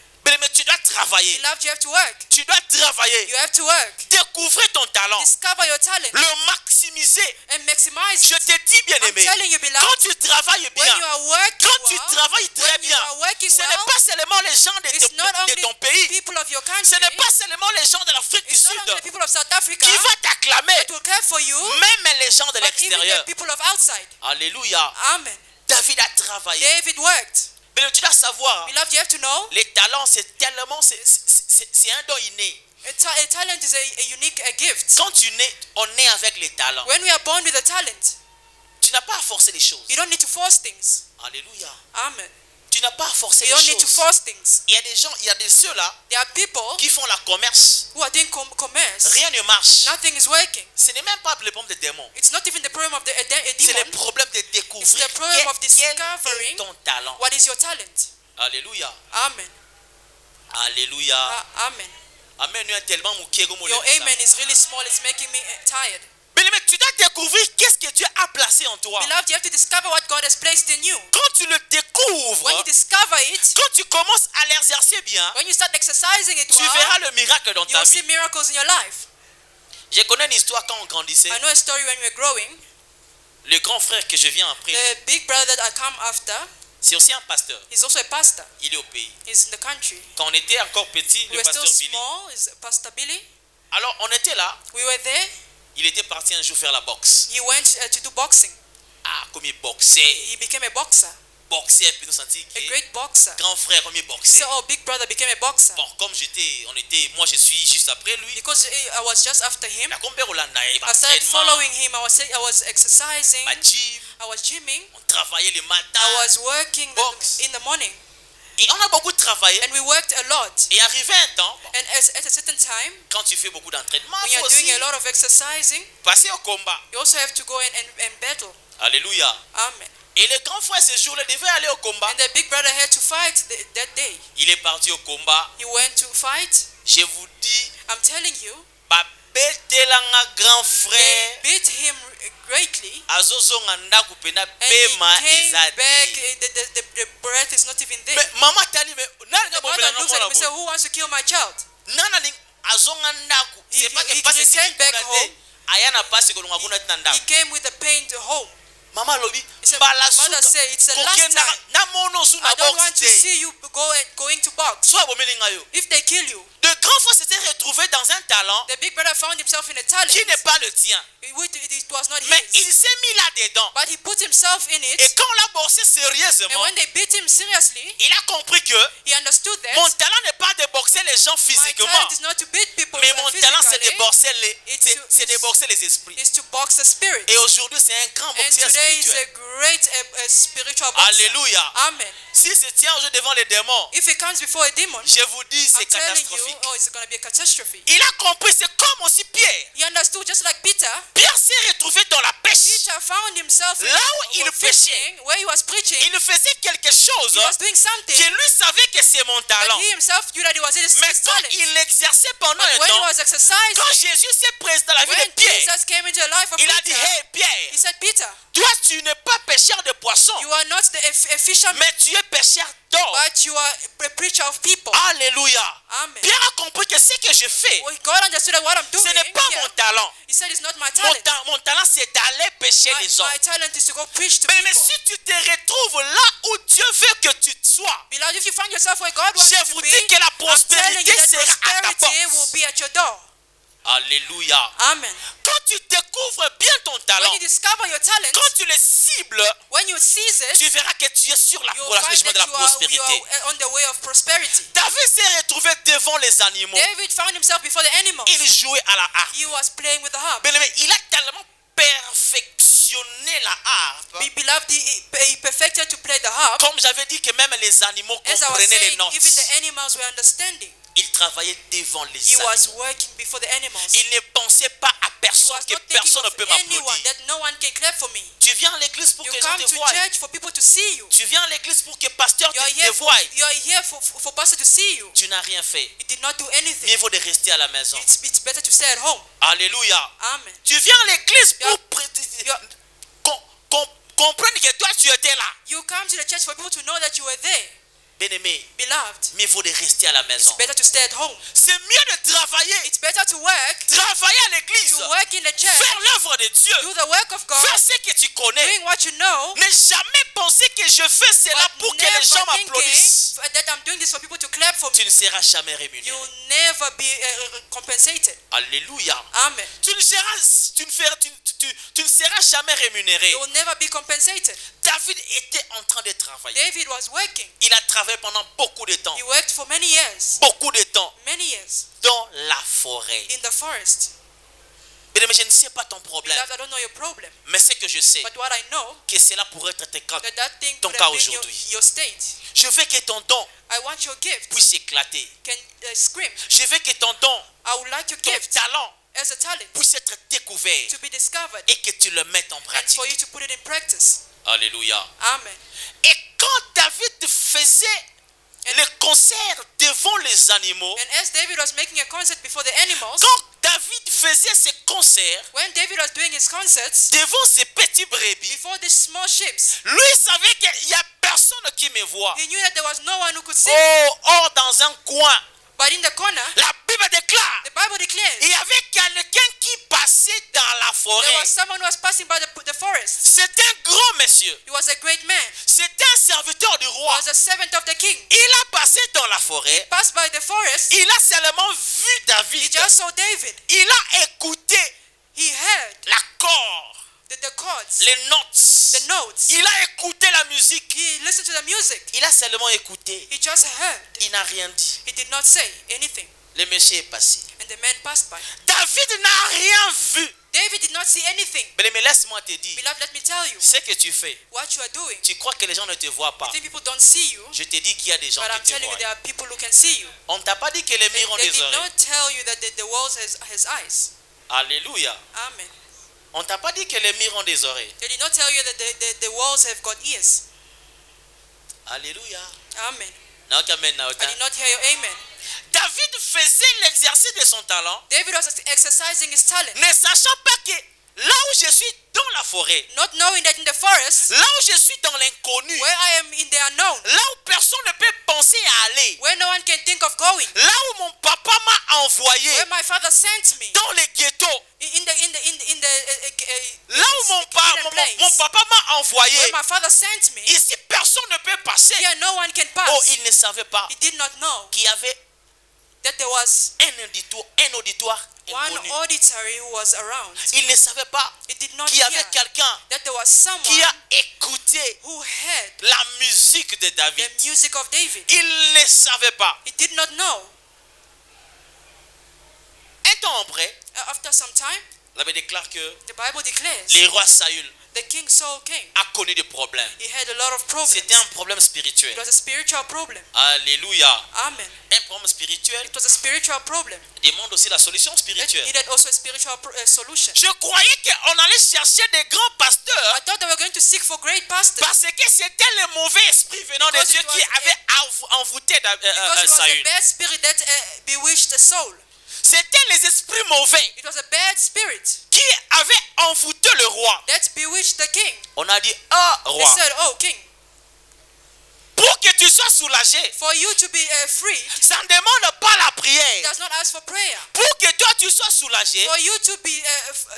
Speaker 2: Mais tu dois travailler.
Speaker 3: Beloved, you have to work.
Speaker 2: Tu dois travailler.
Speaker 3: You have to work.
Speaker 2: Découvrir ton talent.
Speaker 3: Discover your talent
Speaker 2: Le maximiser.
Speaker 3: and maximize
Speaker 2: Je
Speaker 3: it.
Speaker 2: te dis bien
Speaker 3: I'm
Speaker 2: aimé.
Speaker 3: telling you, beloved,
Speaker 2: Quand tu travailles
Speaker 3: when you
Speaker 2: bien,
Speaker 3: are working
Speaker 2: quand tu
Speaker 3: well,
Speaker 2: travailles très
Speaker 3: when you
Speaker 2: bien,
Speaker 3: are working
Speaker 2: ce n'est
Speaker 3: well,
Speaker 2: pas seulement les gens de
Speaker 3: it's not
Speaker 2: de
Speaker 3: only
Speaker 2: ton pays.
Speaker 3: people of your
Speaker 2: Ce
Speaker 3: country,
Speaker 2: n'est pas seulement les gens de l'Afrique du
Speaker 3: it's not
Speaker 2: Sud
Speaker 3: only the people of South Africa
Speaker 2: qui vont t'acclamer.
Speaker 3: that will care for you,
Speaker 2: Même les gens de
Speaker 3: but even
Speaker 2: l'extérieur.
Speaker 3: the people of outside.
Speaker 2: Alléluia.
Speaker 3: Amen.
Speaker 2: David a travaillé.
Speaker 3: David worked.
Speaker 2: Mais tu dois savoir,
Speaker 3: Beloved, you have to know,
Speaker 2: les talents, c'est tellement, c'est un don inné.
Speaker 3: a talent is a unique gift.
Speaker 2: Quand tu nais, on naît avec les talents.
Speaker 3: When we are born with a talent,
Speaker 2: Tu n'as pas à forcer les choses.
Speaker 3: you don't need to force things.
Speaker 2: Alléluia.
Speaker 3: Amen.
Speaker 2: Tu n'as pas à forcer
Speaker 3: You
Speaker 2: les
Speaker 3: don't need to
Speaker 2: choses.
Speaker 3: force things.
Speaker 2: Il y a des gens, il y a des ceux-là
Speaker 3: There are people
Speaker 2: qui font la commerce.
Speaker 3: who are doing commerce.
Speaker 2: Rien ne marche.
Speaker 3: Nothing is working.
Speaker 2: Ce n'est même pas le problème des démons.
Speaker 3: It's not even the problem of a
Speaker 2: C'est le
Speaker 3: demon.
Speaker 2: problème de
Speaker 3: It's
Speaker 2: découvrir
Speaker 3: the problem of
Speaker 2: quel
Speaker 3: discovering
Speaker 2: est ton talent.
Speaker 3: what is your talent.
Speaker 2: Alléluia.
Speaker 3: Amen.
Speaker 2: Alléluia.
Speaker 3: Amen.
Speaker 2: Amen. Tellement
Speaker 3: Your amen is really small. It's making me tired.
Speaker 2: Mais tu dois découvrir qu'est-ce que Dieu a placé en toi.
Speaker 3: Beloved, you have to discover what God has placed in you.
Speaker 2: Quand tu le découvres,
Speaker 3: When you discover it,
Speaker 2: quand tu commences à l'exercer bien,
Speaker 3: when you start exercising it
Speaker 2: tu
Speaker 3: well,
Speaker 2: verras le miracle dans
Speaker 3: you
Speaker 2: ta
Speaker 3: will see
Speaker 2: vie.
Speaker 3: miracles in your life.
Speaker 2: Je connais une histoire quand on grandissait.
Speaker 3: I know a story when we were growing.
Speaker 2: Le grand frère que je viens après,
Speaker 3: The big brother that I come after,
Speaker 2: c'est aussi un pasteur.
Speaker 3: he's also a pastor.
Speaker 2: Il est au pays.
Speaker 3: He's in the country.
Speaker 2: Quand on était encore petit,
Speaker 3: We
Speaker 2: le
Speaker 3: were still
Speaker 2: pasteur Billy.
Speaker 3: small. Is Pastor Billy.
Speaker 2: Alors on était là.
Speaker 3: We were there.
Speaker 2: Il était parti un jour faire la boxe.
Speaker 3: He went to do boxing.
Speaker 2: Ah, comme il boxait.
Speaker 3: He became a boxer,
Speaker 2: Boxait, puis nous sentis
Speaker 3: a
Speaker 2: que
Speaker 3: great boxer.
Speaker 2: grand frère comme il boxait.
Speaker 3: So, big brother became a boxer.
Speaker 2: Bon, comme moi je suis juste après lui.
Speaker 3: Because I was just after him,
Speaker 2: Mais comme on a
Speaker 3: I started following him. I was exercising.
Speaker 2: gym,
Speaker 3: I was gymming.
Speaker 2: on travaillait le matin.
Speaker 3: I was working
Speaker 2: Box.
Speaker 3: in the morning.
Speaker 2: Et on a beaucoup travaillé.
Speaker 3: And we worked a lot.
Speaker 2: Et arrivé un temps, bon,
Speaker 3: And at a certain time,
Speaker 2: quand tu fais beaucoup d'entraînement,
Speaker 3: when
Speaker 2: il faut
Speaker 3: you're doing
Speaker 2: aussi
Speaker 3: a lot of exercising,
Speaker 2: passer au combat.
Speaker 3: you also have to go and battle.
Speaker 2: Alléluia.
Speaker 3: Amen.
Speaker 2: Et le grand frère ce jour-là devait aller au combat.
Speaker 3: And the big brother had to fight that day.
Speaker 2: Il est parti au combat.
Speaker 3: He went to fight.
Speaker 2: Je vous dis,
Speaker 3: I'm telling you,
Speaker 2: babetelanga grand
Speaker 3: they
Speaker 2: frère.
Speaker 3: beat him greatly.
Speaker 2: Azozonga ndako pena
Speaker 3: And he
Speaker 2: pema
Speaker 3: came
Speaker 2: ezate.
Speaker 3: back. The breath is not even there.
Speaker 2: Mais maman tali me nani
Speaker 3: The
Speaker 2: nga
Speaker 3: mother
Speaker 2: bomela
Speaker 3: looks at him
Speaker 2: ngomona
Speaker 3: and says,
Speaker 2: bo.
Speaker 3: who wants to kill my child?
Speaker 2: Nana azonga ndako.
Speaker 3: He
Speaker 2: C'est pas que
Speaker 3: returned
Speaker 2: passe
Speaker 3: back
Speaker 2: sikuna
Speaker 3: home.
Speaker 2: te.
Speaker 3: He came with the pain to home.
Speaker 2: Mama lobi,
Speaker 3: He said, Mother said, it's the last time. I don't want to see you going to box. If they kill you.
Speaker 2: Le grand frère s'était retrouvé dans un talent
Speaker 3: The big brother found himself in a talent.
Speaker 2: qui n'est pas le tien.
Speaker 3: It was not
Speaker 2: Mais
Speaker 3: his.
Speaker 2: il s'est mis là-dedans.
Speaker 3: But he put himself in
Speaker 2: Et
Speaker 3: it.
Speaker 2: quand on l'a bossé
Speaker 3: And
Speaker 2: sérieusement,
Speaker 3: when they beat him seriously,
Speaker 2: il a compris que
Speaker 3: he understood that
Speaker 2: mon talent n'est pas de boxer les gens
Speaker 3: my
Speaker 2: physiquement,
Speaker 3: talent is not to beat people
Speaker 2: mais mon talent c'est de
Speaker 3: physically.
Speaker 2: boxer les esprits.
Speaker 3: It's to box the spirit.
Speaker 2: Et aujourd'hui c'est un grand
Speaker 3: And
Speaker 2: boxeur
Speaker 3: today is a
Speaker 2: spirituel.
Speaker 3: great spiritual boxer.
Speaker 2: Alléluia.
Speaker 3: Amen.
Speaker 2: S'il se tient aujourd'hui devant les démons,
Speaker 3: If he comes before a demon,
Speaker 2: je vous dis c'est
Speaker 3: I'm telling you,
Speaker 2: catastrophique.
Speaker 3: oh, it's going to be a catastrophe.
Speaker 2: Il a compris, c'est comme aussi Pierre.
Speaker 3: He understood, just like Peter.
Speaker 2: Pierre s'est retrouvé dans la pêche.
Speaker 3: Peter found himself
Speaker 2: Là où il
Speaker 3: fishing, where he was preaching.
Speaker 2: Il faisait quelque chose
Speaker 3: He was doing something.
Speaker 2: qui lui savait que c'est mon
Speaker 3: But
Speaker 2: talent.
Speaker 3: he himself knew that it was his
Speaker 2: Mais quand
Speaker 3: talent.
Speaker 2: il l'exerçait pendant
Speaker 3: But
Speaker 2: un
Speaker 3: when he
Speaker 2: temps,
Speaker 3: was exercising,
Speaker 2: quand Jésus s'est présent dans la vie
Speaker 3: when
Speaker 2: de Pierre,
Speaker 3: Jesus came into the life of
Speaker 2: il a dit,
Speaker 3: Peter,
Speaker 2: hey Pierre,
Speaker 3: he said, Peter,
Speaker 2: toi tu n'es pas pêcheur de poissons,
Speaker 3: you are not a fisherman,
Speaker 2: mais tu es pêcheur d'hommes.
Speaker 3: but you are a preacher of people.
Speaker 2: Alléluia.
Speaker 3: Amen.
Speaker 2: Pierre a compris que ce que je fais,
Speaker 3: Well, God understood that what I'm doing
Speaker 2: ce n'est pas
Speaker 3: here,
Speaker 2: mon talent.
Speaker 3: he said it's not my talent.
Speaker 2: Mon talent c'est d'aller pêcher les hommes.
Speaker 3: My talent is to go preach to
Speaker 2: Mais
Speaker 3: people.
Speaker 2: si tu te retrouves là où Dieu veut que tu sois,
Speaker 3: Beloved, if you find yourself where God wants
Speaker 2: je
Speaker 3: you to
Speaker 2: vous
Speaker 3: be,
Speaker 2: dis que la
Speaker 3: I'm telling you
Speaker 2: prospérité
Speaker 3: that
Speaker 2: sera à ta
Speaker 3: prosperity will
Speaker 2: porte.
Speaker 3: be at your door.
Speaker 2: Alléluia.
Speaker 3: Amen.
Speaker 2: Quand tu découvres bien ton
Speaker 3: When
Speaker 2: talent,
Speaker 3: you discover your talent,
Speaker 2: quand tu le cibles,
Speaker 3: when you seize it,
Speaker 2: tu verras que tu es sur la
Speaker 3: you'll find
Speaker 2: chemin de
Speaker 3: that
Speaker 2: la
Speaker 3: you are
Speaker 2: prospérité.
Speaker 3: on the way of prosperity.
Speaker 2: David s'est retrouvé devant les animaux.
Speaker 3: David found himself before the animals.
Speaker 2: Il jouait à la harpe.
Speaker 3: He was playing with the harp.
Speaker 2: Mais il a tellement perfectionné la harpe.
Speaker 3: Beloved, he perfected to play the harp.
Speaker 2: Comme j'avais dit que même les animaux
Speaker 3: As I was
Speaker 2: comprenaient les
Speaker 3: saying,
Speaker 2: notes.
Speaker 3: even the animals were understanding.
Speaker 2: Il travaillait devant les
Speaker 3: He was
Speaker 2: animaux.
Speaker 3: working before the animals.
Speaker 2: Il ne pensait pas à
Speaker 3: He
Speaker 2: personne
Speaker 3: was
Speaker 2: que
Speaker 3: not thinking
Speaker 2: personne ne
Speaker 3: of
Speaker 2: peut
Speaker 3: anyone,
Speaker 2: m'applaudir.
Speaker 3: that no one can clap for me.
Speaker 2: Tu viens à l'église pour
Speaker 3: You
Speaker 2: que les gens
Speaker 3: come
Speaker 2: te
Speaker 3: to
Speaker 2: voient.
Speaker 3: church for people to see you.
Speaker 2: Tu viens à l'église pour que pasteur
Speaker 3: You are
Speaker 2: te
Speaker 3: here
Speaker 2: voie.
Speaker 3: for pastor to see you.
Speaker 2: Tu n'as rien fait.
Speaker 3: He did not do
Speaker 2: Mieux
Speaker 3: anything.
Speaker 2: vaut de rester à la maison.
Speaker 3: It's better to stay at home.
Speaker 2: Alléluia.
Speaker 3: Amen.
Speaker 2: Tu viens à l'église pour
Speaker 3: Yeah.
Speaker 2: comprendre que toi tu étais là.
Speaker 3: You come to the church for people to know that you were there.
Speaker 2: Bien-aimé,
Speaker 3: Beloved,
Speaker 2: mieux vaut de rester à la maison.
Speaker 3: it's better to stay at home.
Speaker 2: C'est mieux de travailler.
Speaker 3: It's better to work
Speaker 2: À l'église.
Speaker 3: to work in the church,
Speaker 2: Faire l'œuvre de Dieu.
Speaker 3: do the work of God,
Speaker 2: Faire ce que tu connais.
Speaker 3: doing what you know,
Speaker 2: Ne jamais penser que je fais cela
Speaker 3: but
Speaker 2: pour que
Speaker 3: never
Speaker 2: les gens m'applaudissent.
Speaker 3: thinking that I'm doing this for people to clap for
Speaker 2: Tu
Speaker 3: me.
Speaker 2: ne seras jamais rémunéré.
Speaker 3: You'll never be compensated.
Speaker 2: Alléluia.
Speaker 3: Amen.
Speaker 2: Tu ne seras jamais rémunéré.
Speaker 3: You will never be compensated.
Speaker 2: David était en train de travailler.
Speaker 3: David was working.
Speaker 2: Il a travaillé pendant beaucoup de temps.
Speaker 3: He worked for many years.
Speaker 2: Beaucoup de temps
Speaker 3: Many years
Speaker 2: dans la forêt.
Speaker 3: in the forest.
Speaker 2: Mais je ne sais pas ton problème.
Speaker 3: Beloved, I don't know your problem.
Speaker 2: Mais ce que je sais,
Speaker 3: But what I know,
Speaker 2: que cela pourrait être
Speaker 3: that thing
Speaker 2: ton
Speaker 3: could
Speaker 2: cas
Speaker 3: have been
Speaker 2: aujourd'hui.
Speaker 3: your state.
Speaker 2: Je veux que ton don
Speaker 3: I want your gift
Speaker 2: puisse éclater.
Speaker 3: can scream.
Speaker 2: Je veux que ton don,
Speaker 3: I would like your
Speaker 2: ton
Speaker 3: gift
Speaker 2: talent
Speaker 3: as a talent
Speaker 2: puisse être découvert
Speaker 3: to be discovered
Speaker 2: et que tu le mettes en
Speaker 3: and
Speaker 2: pratique.
Speaker 3: for you to put it in practice.
Speaker 2: Alléluia.
Speaker 3: Amen.
Speaker 2: Et quand David faisait le concert devant les animaux,
Speaker 3: And as David was making a concert before the animals,
Speaker 2: quand David faisait ses concerts
Speaker 3: when David was doing his concerts
Speaker 2: devant ces petits brebis,
Speaker 3: before these small ships,
Speaker 2: lui savait qu'il n'y a personne qui me voit.
Speaker 3: he knew that there was no one who could see.
Speaker 2: Or dans un coin,
Speaker 3: But in the corner,
Speaker 2: la Bible déclare,
Speaker 3: the Bible declares
Speaker 2: il y avait quelqu'un qui passait dans la
Speaker 3: there
Speaker 2: forêt.
Speaker 3: was someone who was passing by the forest.
Speaker 2: C'est un grand monsieur.
Speaker 3: He was a great man.
Speaker 2: C'est un serviteur du
Speaker 3: He
Speaker 2: roi.
Speaker 3: was a servant of the king.
Speaker 2: Il a passé dans la
Speaker 3: He
Speaker 2: forêt.
Speaker 3: passed by the forest.
Speaker 2: Il a seulement vu
Speaker 3: He
Speaker 2: David.
Speaker 3: just saw David.
Speaker 2: Il a écouté
Speaker 3: He heard
Speaker 2: l'accord,
Speaker 3: the chords,
Speaker 2: les notes.
Speaker 3: the notes.
Speaker 2: Il a écouté la musique.
Speaker 3: He listened to the music.
Speaker 2: Il a seulement écouté.
Speaker 3: He just heard.
Speaker 2: Il n'a rien dit.
Speaker 3: He did not say anything.
Speaker 2: Le monsieur est passé.
Speaker 3: And the man passed by.
Speaker 2: David n'a rien vu.
Speaker 3: David did not see anything.
Speaker 2: Mais laisse-moi te dire,
Speaker 3: Beloved, let me tell you
Speaker 2: ce que tu fais,
Speaker 3: what you are doing.
Speaker 2: tu crois que les gens ne te voient pas.
Speaker 3: You think people don't see you,
Speaker 2: Je te dis qu'il y a des gens
Speaker 3: but I'm
Speaker 2: qui te
Speaker 3: telling you
Speaker 2: voient.
Speaker 3: there are people who can see you.
Speaker 2: On ne t'a pas dit que les murs ont
Speaker 3: They
Speaker 2: des
Speaker 3: did
Speaker 2: oreilles.
Speaker 3: not tell you that the world has eyes.
Speaker 2: Alléluia.
Speaker 3: Amen.
Speaker 2: On ne t'a pas dit que les murs ont des oreilles.
Speaker 3: They did not tell you that the walls have got ears.
Speaker 2: Alléluia.
Speaker 3: Amen.
Speaker 2: Non, amen, non,
Speaker 3: I did not hear your amen.
Speaker 2: David faisait l'exercice de son talent,
Speaker 3: David was exercising his talent,
Speaker 2: ne sachant pas que là où je suis dans la forêt,
Speaker 3: not knowing that in the forest,
Speaker 2: là où je suis dans l'inconnu,
Speaker 3: where I am in the unknown,
Speaker 2: là où personne ne peut penser à aller,
Speaker 3: where no one can think of going,
Speaker 2: là où mon papa m'a envoyé,
Speaker 3: where my father sent me,
Speaker 2: dans les ghettos, là où mon papa m'a envoyé,
Speaker 3: where my father sent me,
Speaker 2: ici personne ne peut passer.
Speaker 3: here no one can pass.
Speaker 2: Oh, il ne savait pas
Speaker 3: He did not know
Speaker 2: qu'il y avait
Speaker 3: that there was
Speaker 2: un auditoire
Speaker 3: one
Speaker 2: inconnu.
Speaker 3: auditory who was around.
Speaker 2: Il ne savait pas
Speaker 3: He did not
Speaker 2: qu'il y avait
Speaker 3: hear
Speaker 2: quelqu'un
Speaker 3: that there was
Speaker 2: qui
Speaker 3: someone
Speaker 2: a écouté
Speaker 3: who heard
Speaker 2: la musique de David.
Speaker 3: the music of David.
Speaker 2: Il ne savait pas.
Speaker 3: He did not know.
Speaker 2: Un temps après,
Speaker 3: After some time,
Speaker 2: la Bible déclare que
Speaker 3: the Bible declares
Speaker 2: le roi Saül
Speaker 3: the king Saul came.
Speaker 2: a connu des problèmes.
Speaker 3: He had a lot of problems.
Speaker 2: C'était un problème spirituel.
Speaker 3: It was a spiritual problem.
Speaker 2: Alléluia.
Speaker 3: Amen.
Speaker 2: Un problème spirituel
Speaker 3: It was a spiritual problem.
Speaker 2: demande aussi la solution
Speaker 3: It
Speaker 2: spirituelle.
Speaker 3: needed also a spiritual solution.
Speaker 2: Je croyais qu'on allait chercher des grands pasteurs
Speaker 3: I thought they were going to seek for great pastors
Speaker 2: parce que c'était le mauvais esprit venant de
Speaker 3: Because
Speaker 2: Dieu
Speaker 3: it was
Speaker 2: qui avait envoûté
Speaker 3: because it was a
Speaker 2: Saül.
Speaker 3: bad spirit that bewitched Saul.
Speaker 2: C'était les esprits mauvais
Speaker 3: It was a bad spirit
Speaker 2: qui avaient envoûté le roi.
Speaker 3: that bewitched the king.
Speaker 2: On a dit, ah,
Speaker 3: They
Speaker 2: roi,
Speaker 3: said, "Oh, king,
Speaker 2: pour que tu sois soulagé,
Speaker 3: for you to be free,
Speaker 2: ça ne demande pas la
Speaker 3: he
Speaker 2: prière.
Speaker 3: does not ask for prayer.
Speaker 2: Pour que toi tu sois soulagé,
Speaker 3: For you to be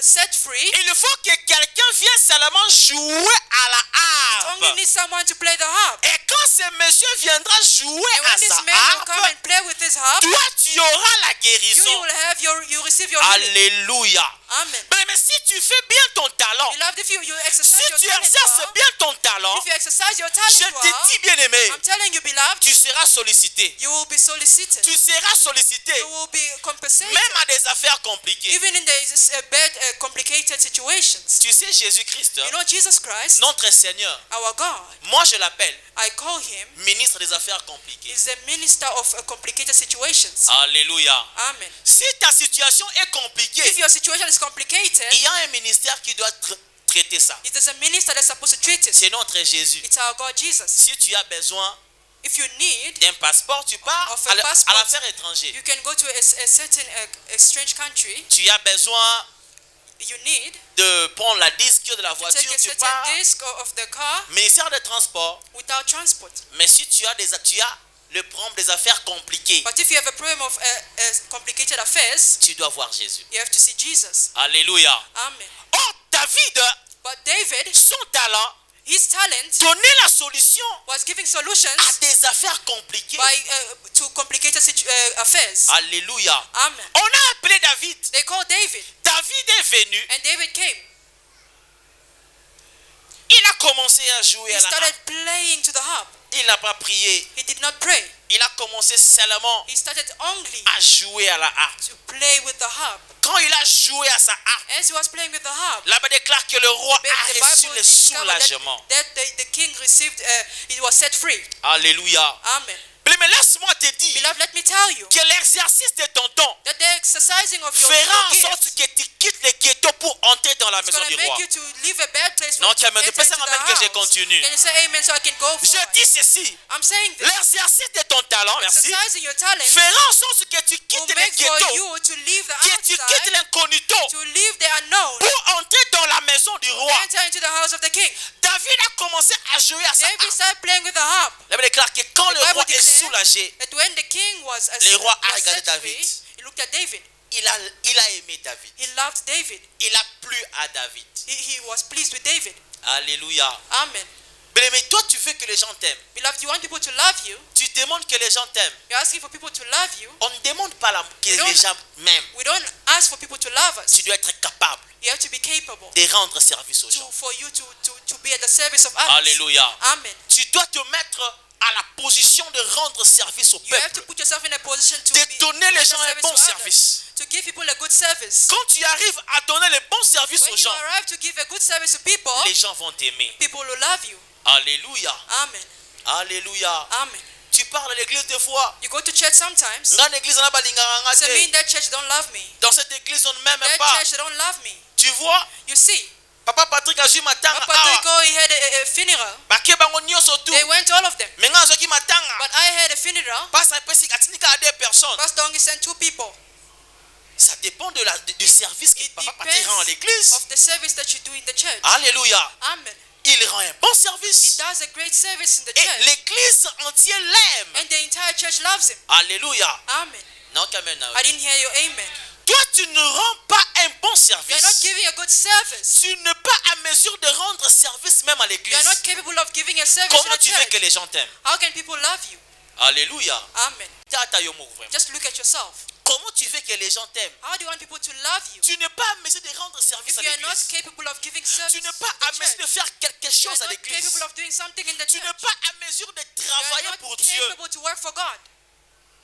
Speaker 3: set free,
Speaker 2: il faut que quelqu'un vienne seulement jouer à la
Speaker 3: only
Speaker 2: harpe.
Speaker 3: needs someone to play the harp.
Speaker 2: Et quand ce monsieur viendra jouer
Speaker 3: And
Speaker 2: à
Speaker 3: when
Speaker 2: sa
Speaker 3: this man will come
Speaker 2: harpe,
Speaker 3: and play with his harp,
Speaker 2: toi tu auras la
Speaker 3: you
Speaker 2: guérison.
Speaker 3: will have you receive your healing.
Speaker 2: Alléluia.
Speaker 3: Amen.
Speaker 2: Mais si tu fais bien ton talent,
Speaker 3: Beloved, if you
Speaker 2: si
Speaker 3: exercise your
Speaker 2: tu
Speaker 3: talent
Speaker 2: exerces
Speaker 3: well,
Speaker 2: bien ton talent,
Speaker 3: if you exercise your
Speaker 2: je
Speaker 3: talent well,
Speaker 2: te dis bien aimé,
Speaker 3: I'm telling you, beloved,
Speaker 2: tu seras sollicité.
Speaker 3: you will be solicited.
Speaker 2: Tu seras sollicité
Speaker 3: You will be compensated.
Speaker 2: même à des affaires compliquées.
Speaker 3: Even in the bad, complicated situations.
Speaker 2: Tu sais, Jésus-Christ,
Speaker 3: You know, Jesus Christ,
Speaker 2: notre Seigneur,
Speaker 3: our God,
Speaker 2: moi je l'appelle
Speaker 3: I call him,
Speaker 2: ministre des affaires compliquées.
Speaker 3: is the minister of complicated situations.
Speaker 2: Alléluia.
Speaker 3: Amen.
Speaker 2: Si ta situation est compliquée,
Speaker 3: If your situation is complicated,
Speaker 2: il y a un ministère qui doit traiter ça.
Speaker 3: it is a minister that's supposed to treat it.
Speaker 2: C'est notre Jésus.
Speaker 3: It's our God Jesus.
Speaker 2: Si tu as besoin
Speaker 3: If you need,
Speaker 2: d'un passeport, tu pars
Speaker 3: Of
Speaker 2: à
Speaker 3: a passport.
Speaker 2: l'affaire étrangère.
Speaker 3: you can go to a certain strange country.
Speaker 2: Tu as besoin
Speaker 3: You need
Speaker 2: de prendre la disque de la
Speaker 3: to
Speaker 2: voiture,
Speaker 3: take a
Speaker 2: tu
Speaker 3: certain
Speaker 2: pars.
Speaker 3: disc of the car
Speaker 2: Ministère des Transports.
Speaker 3: without transport.
Speaker 2: Mais si tu as le problème des affaires compliquées,
Speaker 3: But if you have a problem of complicated affairs,
Speaker 2: tu dois voir Jésus.
Speaker 3: you have to see Jesus.
Speaker 2: Alléluia.
Speaker 3: Amen.
Speaker 2: Oh, David,
Speaker 3: But David,
Speaker 2: son talent,
Speaker 3: his talent
Speaker 2: donnait la solution
Speaker 3: was giving solutions
Speaker 2: à des affaires compliquées.
Speaker 3: to complicated affairs.
Speaker 2: Alléluia.
Speaker 3: Amen.
Speaker 2: On a appelé David.
Speaker 3: They called David,
Speaker 2: David est venu.
Speaker 3: and David came.
Speaker 2: Il a commencé à jouer
Speaker 3: He
Speaker 2: à la
Speaker 3: started
Speaker 2: harpe.
Speaker 3: playing to the harp.
Speaker 2: Il n'a pas prié.
Speaker 3: He did not pray.
Speaker 2: Il a commencé seulement
Speaker 3: He started only
Speaker 2: à jouer à la harpe.
Speaker 3: to play with the harp.
Speaker 2: Quand il a joué à sa harpe,
Speaker 3: As he was playing with the harp,
Speaker 2: la Bible déclare que le roi
Speaker 3: the
Speaker 2: a reçu
Speaker 3: Bible
Speaker 2: le
Speaker 3: discovered
Speaker 2: soulagement.
Speaker 3: that the king received, he was set free.
Speaker 2: Alléluia.
Speaker 3: Amen.
Speaker 2: Mais laisse-moi te dire
Speaker 3: Beloved, let me tell you
Speaker 2: que l'exercice de ton don
Speaker 3: that the exercising of your
Speaker 2: fera en
Speaker 3: gift
Speaker 2: sorte que tu quittes les ghettos pour entrer dans la
Speaker 3: is
Speaker 2: maison
Speaker 3: going
Speaker 2: du
Speaker 3: to
Speaker 2: roi.
Speaker 3: make you to leave a bad place
Speaker 2: Non,
Speaker 3: for
Speaker 2: tu
Speaker 3: you
Speaker 2: as
Speaker 3: to
Speaker 2: me
Speaker 3: enter into
Speaker 2: amen
Speaker 3: the
Speaker 2: que je
Speaker 3: house.
Speaker 2: continue.
Speaker 3: Can you say amen so I can go
Speaker 2: Je
Speaker 3: forward?
Speaker 2: dis ceci.
Speaker 3: I'm saying this.
Speaker 2: L'exercice de ton talent, merci,
Speaker 3: Exercising your talent
Speaker 2: fera en sorte que tu
Speaker 3: will
Speaker 2: quittes les
Speaker 3: make for
Speaker 2: ghettos,
Speaker 3: you to leave the
Speaker 2: que tu quittes
Speaker 3: outside,
Speaker 2: l'incognito
Speaker 3: to leave the unknown,
Speaker 2: pour entrer dans la maison du roi.
Speaker 3: enter into the house of the king.
Speaker 2: David a commencé à jouer à sa
Speaker 3: David
Speaker 2: harpe.
Speaker 3: started playing with the harp.
Speaker 2: La Bible déclare que quand le
Speaker 3: Bible
Speaker 2: roi est
Speaker 3: declares
Speaker 2: soulagé,
Speaker 3: that when the king was
Speaker 2: le roi a
Speaker 3: was
Speaker 2: regardé
Speaker 3: set
Speaker 2: David.
Speaker 3: free, he looked at David.
Speaker 2: il a aimé David.
Speaker 3: He loved David.
Speaker 2: Il a plu à David.
Speaker 3: He was pleased with David.
Speaker 2: Alléluia.
Speaker 3: Amen.
Speaker 2: Mais toi, tu veux que les gens t'aiment.
Speaker 3: Beloved, you want people to love you.
Speaker 2: Tu demandes que les gens t'aiment.
Speaker 3: You're asking for people to love you.
Speaker 2: On ne demande pas que
Speaker 3: don't-
Speaker 2: les gens m'aiment.
Speaker 3: We don't ask for people to love us.
Speaker 2: Tu dois être capable
Speaker 3: You have to be capable
Speaker 2: de rendre service aux gens.
Speaker 3: for you to be at the service of others.
Speaker 2: Alléluia.
Speaker 3: Amen.
Speaker 2: Tu dois te mettre à la position de rendre service au
Speaker 3: You have to
Speaker 2: peuple.
Speaker 3: put yourself in a position to
Speaker 2: De
Speaker 3: be
Speaker 2: donner les
Speaker 3: at the
Speaker 2: gens un
Speaker 3: service
Speaker 2: bon
Speaker 3: to others.
Speaker 2: service.
Speaker 3: To give people a good service.
Speaker 2: Quand tu arrives à donner le bon service
Speaker 3: When
Speaker 2: aux
Speaker 3: you
Speaker 2: gens,
Speaker 3: arrive to give a good service to people,
Speaker 2: les gens vont t'aimer.
Speaker 3: people will love you.
Speaker 2: Alléluia.
Speaker 3: Amen.
Speaker 2: Alléluia.
Speaker 3: Amen.
Speaker 2: Tu parles à l'église des fois.
Speaker 3: You go to church sometimes.
Speaker 2: Dans l'église, on a balinganga
Speaker 3: So me in
Speaker 2: te.
Speaker 3: that church don't love me.
Speaker 2: Dans cette église, on ne m'aime
Speaker 3: That
Speaker 2: pas.
Speaker 3: church they don't love me.
Speaker 2: Tu vois,
Speaker 3: You see,
Speaker 2: Papa Patrick a joué matanga.
Speaker 3: Papa Trico, he had a funeral.
Speaker 2: Bake bango nyonso tu.
Speaker 3: They went all of them.
Speaker 2: Mais nga zoki matanga.
Speaker 3: But I had a funeral.
Speaker 2: Pas ça pesi katinika à des personnes.
Speaker 3: Pastor only sent 2 people.
Speaker 2: Ça dépend du service que papa rend à l'église. Alléluia.
Speaker 3: Amen.
Speaker 2: Il rend un bon service.
Speaker 3: He does a great service in the
Speaker 2: Et
Speaker 3: church.
Speaker 2: l'église entière l'aime.
Speaker 3: And the entire church loves him.
Speaker 2: Alléluia.
Speaker 3: Amen.
Speaker 2: Non, amen.
Speaker 3: I didn't hear you. Amen.
Speaker 2: Toi, tu ne rends pas un bon
Speaker 3: You are not
Speaker 2: service.
Speaker 3: giving a good service.
Speaker 2: Tu n'es pas à mesure de rendre service même à
Speaker 3: You are
Speaker 2: l'église.
Speaker 3: not capable of giving a service in
Speaker 2: Comment
Speaker 3: the
Speaker 2: tu veux
Speaker 3: church.
Speaker 2: que les gens t'aiment?
Speaker 3: How can people love you?
Speaker 2: Alléluia.
Speaker 3: Amen.
Speaker 2: Vraiment.
Speaker 3: Just look at yourself.
Speaker 2: Comment tu veux que les gens t'aiment?
Speaker 3: How do you want people to love you?
Speaker 2: Tu n'es pas à mesure de rendre service
Speaker 3: If
Speaker 2: à
Speaker 3: you are not
Speaker 2: l'église.
Speaker 3: capable of giving service
Speaker 2: Tu n'es pas
Speaker 3: to
Speaker 2: à
Speaker 3: the
Speaker 2: mesure de
Speaker 3: church,
Speaker 2: faire quelque
Speaker 3: you
Speaker 2: chose
Speaker 3: are
Speaker 2: à
Speaker 3: not
Speaker 2: l'église.
Speaker 3: capable of doing something in the
Speaker 2: Tu n'es
Speaker 3: church.
Speaker 2: pas à mesure de
Speaker 3: You
Speaker 2: travailler
Speaker 3: are
Speaker 2: pour
Speaker 3: not
Speaker 2: Dieu.
Speaker 3: capable to work for God.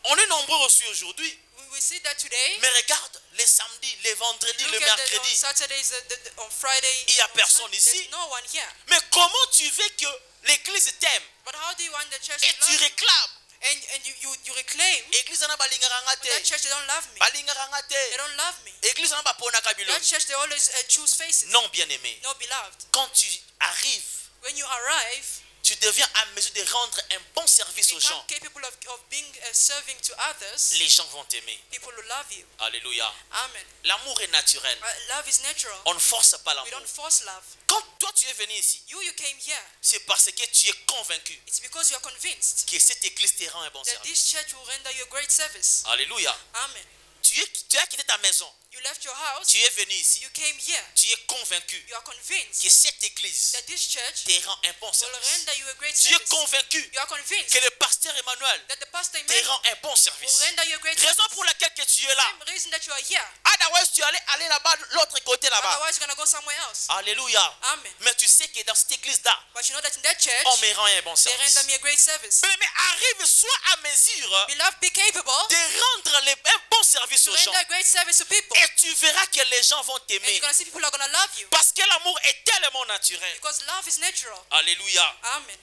Speaker 2: On est nombreux aussi aujourd'hui.
Speaker 3: We see that today.
Speaker 2: Mais regarde, les samedis, les vendredis, le
Speaker 3: Look at on
Speaker 2: mercredi,
Speaker 3: Saturdays, on Friday.
Speaker 2: il n'y a
Speaker 3: on
Speaker 2: personne
Speaker 3: Sunday.
Speaker 2: ici.
Speaker 3: There's no one here.
Speaker 2: Mais comment tu veux que l'église t'aime
Speaker 3: But how do you want the church
Speaker 2: et
Speaker 3: to
Speaker 2: tu
Speaker 3: love you?
Speaker 2: réclames?
Speaker 3: And you reclaim,
Speaker 2: Église na balingaka
Speaker 3: but that
Speaker 2: te.
Speaker 3: church, they don't love me.
Speaker 2: Balingaka
Speaker 3: They
Speaker 2: te.
Speaker 3: don't love me.
Speaker 2: Église na bapona
Speaker 3: That
Speaker 2: kabilo.
Speaker 3: church, they always choose faces.
Speaker 2: Non, bien-aimé.
Speaker 3: No, beloved.
Speaker 2: Quand tu arrives,
Speaker 3: When you arrive,
Speaker 2: tu deviens à mesure de rendre un bon service aux
Speaker 3: become
Speaker 2: gens.
Speaker 3: capable of being serving to others.
Speaker 2: Les gens vont t'aimer.
Speaker 3: People will love you.
Speaker 2: Alléluia.
Speaker 3: Amen.
Speaker 2: L'amour est naturel.
Speaker 3: Love is natural.
Speaker 2: On ne force pas
Speaker 3: We
Speaker 2: l'amour.
Speaker 3: don't force love.
Speaker 2: Quand toi tu es venu ici,
Speaker 3: You came here.
Speaker 2: c'est parce que tu es convaincu
Speaker 3: It's because you are convinced
Speaker 2: que cette église te rend un bon
Speaker 3: that
Speaker 2: service.
Speaker 3: this church will render you a great service.
Speaker 2: Alléluia.
Speaker 3: Amen.
Speaker 2: Tu as quitté ta maison.
Speaker 3: You left your house.
Speaker 2: Tu es venu ici.
Speaker 3: You came here.
Speaker 2: Tu es convaincu
Speaker 3: You are convinced
Speaker 2: que cette église
Speaker 3: that this church
Speaker 2: te rend un bon
Speaker 3: will
Speaker 2: service.
Speaker 3: render you a great
Speaker 2: Tu es
Speaker 3: service.
Speaker 2: convaincu
Speaker 3: You are convinced
Speaker 2: que le pasteur Emmanuel
Speaker 3: that the pastor
Speaker 2: te
Speaker 3: Emmanuel
Speaker 2: rend un bon
Speaker 3: will
Speaker 2: service.
Speaker 3: render you a great
Speaker 2: Raison
Speaker 3: service.
Speaker 2: pour laquelle que tu es là.
Speaker 3: Same reason that you are here.
Speaker 2: Otherwise, tu allais aller là-bas, l'autre côté là-bas.
Speaker 3: Otherwise, you're going to go somewhere else.
Speaker 2: Alléluia.
Speaker 3: Amen.
Speaker 2: Mais tu sais que dans cette église-là,
Speaker 3: But you know that in that church,
Speaker 2: on me rend un bon
Speaker 3: they
Speaker 2: service.
Speaker 3: render me a great service.
Speaker 2: Mais arrive soit à mesure
Speaker 3: Beloved, be capable
Speaker 2: de rendre un bon service
Speaker 3: to
Speaker 2: aux gens.
Speaker 3: render a great service to people.
Speaker 2: Et tu verras que les gens vont
Speaker 3: And
Speaker 2: t'aimer.
Speaker 3: you're going to see people are going to love you.
Speaker 2: Parce que l'amour est tellement naturel.
Speaker 3: Because love is natural.
Speaker 2: Alléluia.
Speaker 3: Amen.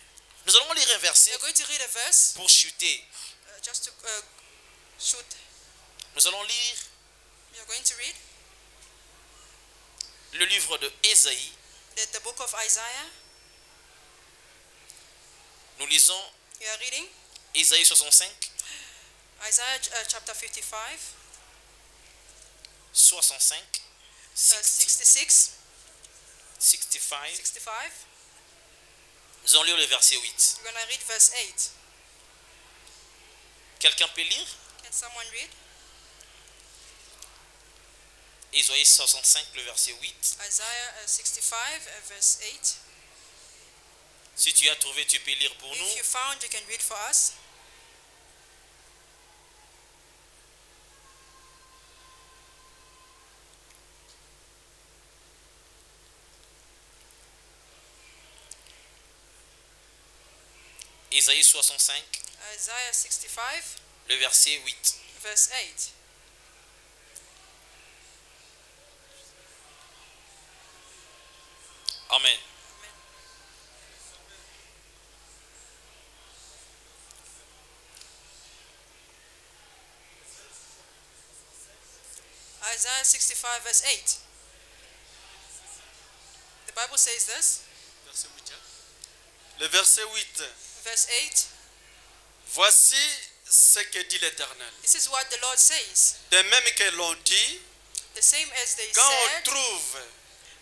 Speaker 2: Nous allons lire un verset
Speaker 3: We're going to read a verse
Speaker 2: pour chuter.
Speaker 3: just to shoot.
Speaker 2: Nous allons lire
Speaker 3: We are going to read
Speaker 2: le livre de Ésaïe.
Speaker 3: the book of Isaiah.
Speaker 2: Nous lisons
Speaker 3: We are reading
Speaker 2: Ésaïe 65,
Speaker 3: Isaiah chapter 55,
Speaker 2: 65,
Speaker 3: 66,
Speaker 2: 65.
Speaker 3: 65.
Speaker 2: Nous allons lire le verset 8.
Speaker 3: We're going to read verse 8.
Speaker 2: Quelqu'un peut lire
Speaker 3: Can someone read?
Speaker 2: Ésaïe 65, le verset 8.
Speaker 3: Isaiah 65, verse 8.
Speaker 2: Si tu as trouvé, tu peux lire pour
Speaker 3: If
Speaker 2: nous.
Speaker 3: you found, you can read for us.
Speaker 2: Ésaïe 65,
Speaker 3: Isaiah 65,
Speaker 2: le verset 8.
Speaker 3: verse 8.
Speaker 2: Amen.
Speaker 3: Isaiah 65, verse 8. The Bible says this.
Speaker 4: Le verset 8.
Speaker 3: Verse 8.
Speaker 4: Voici ce que dit l'Éternel.
Speaker 3: This is what the Lord says.
Speaker 4: De même que l'on dit,
Speaker 3: The same as they
Speaker 4: quand on
Speaker 3: said,
Speaker 4: trouve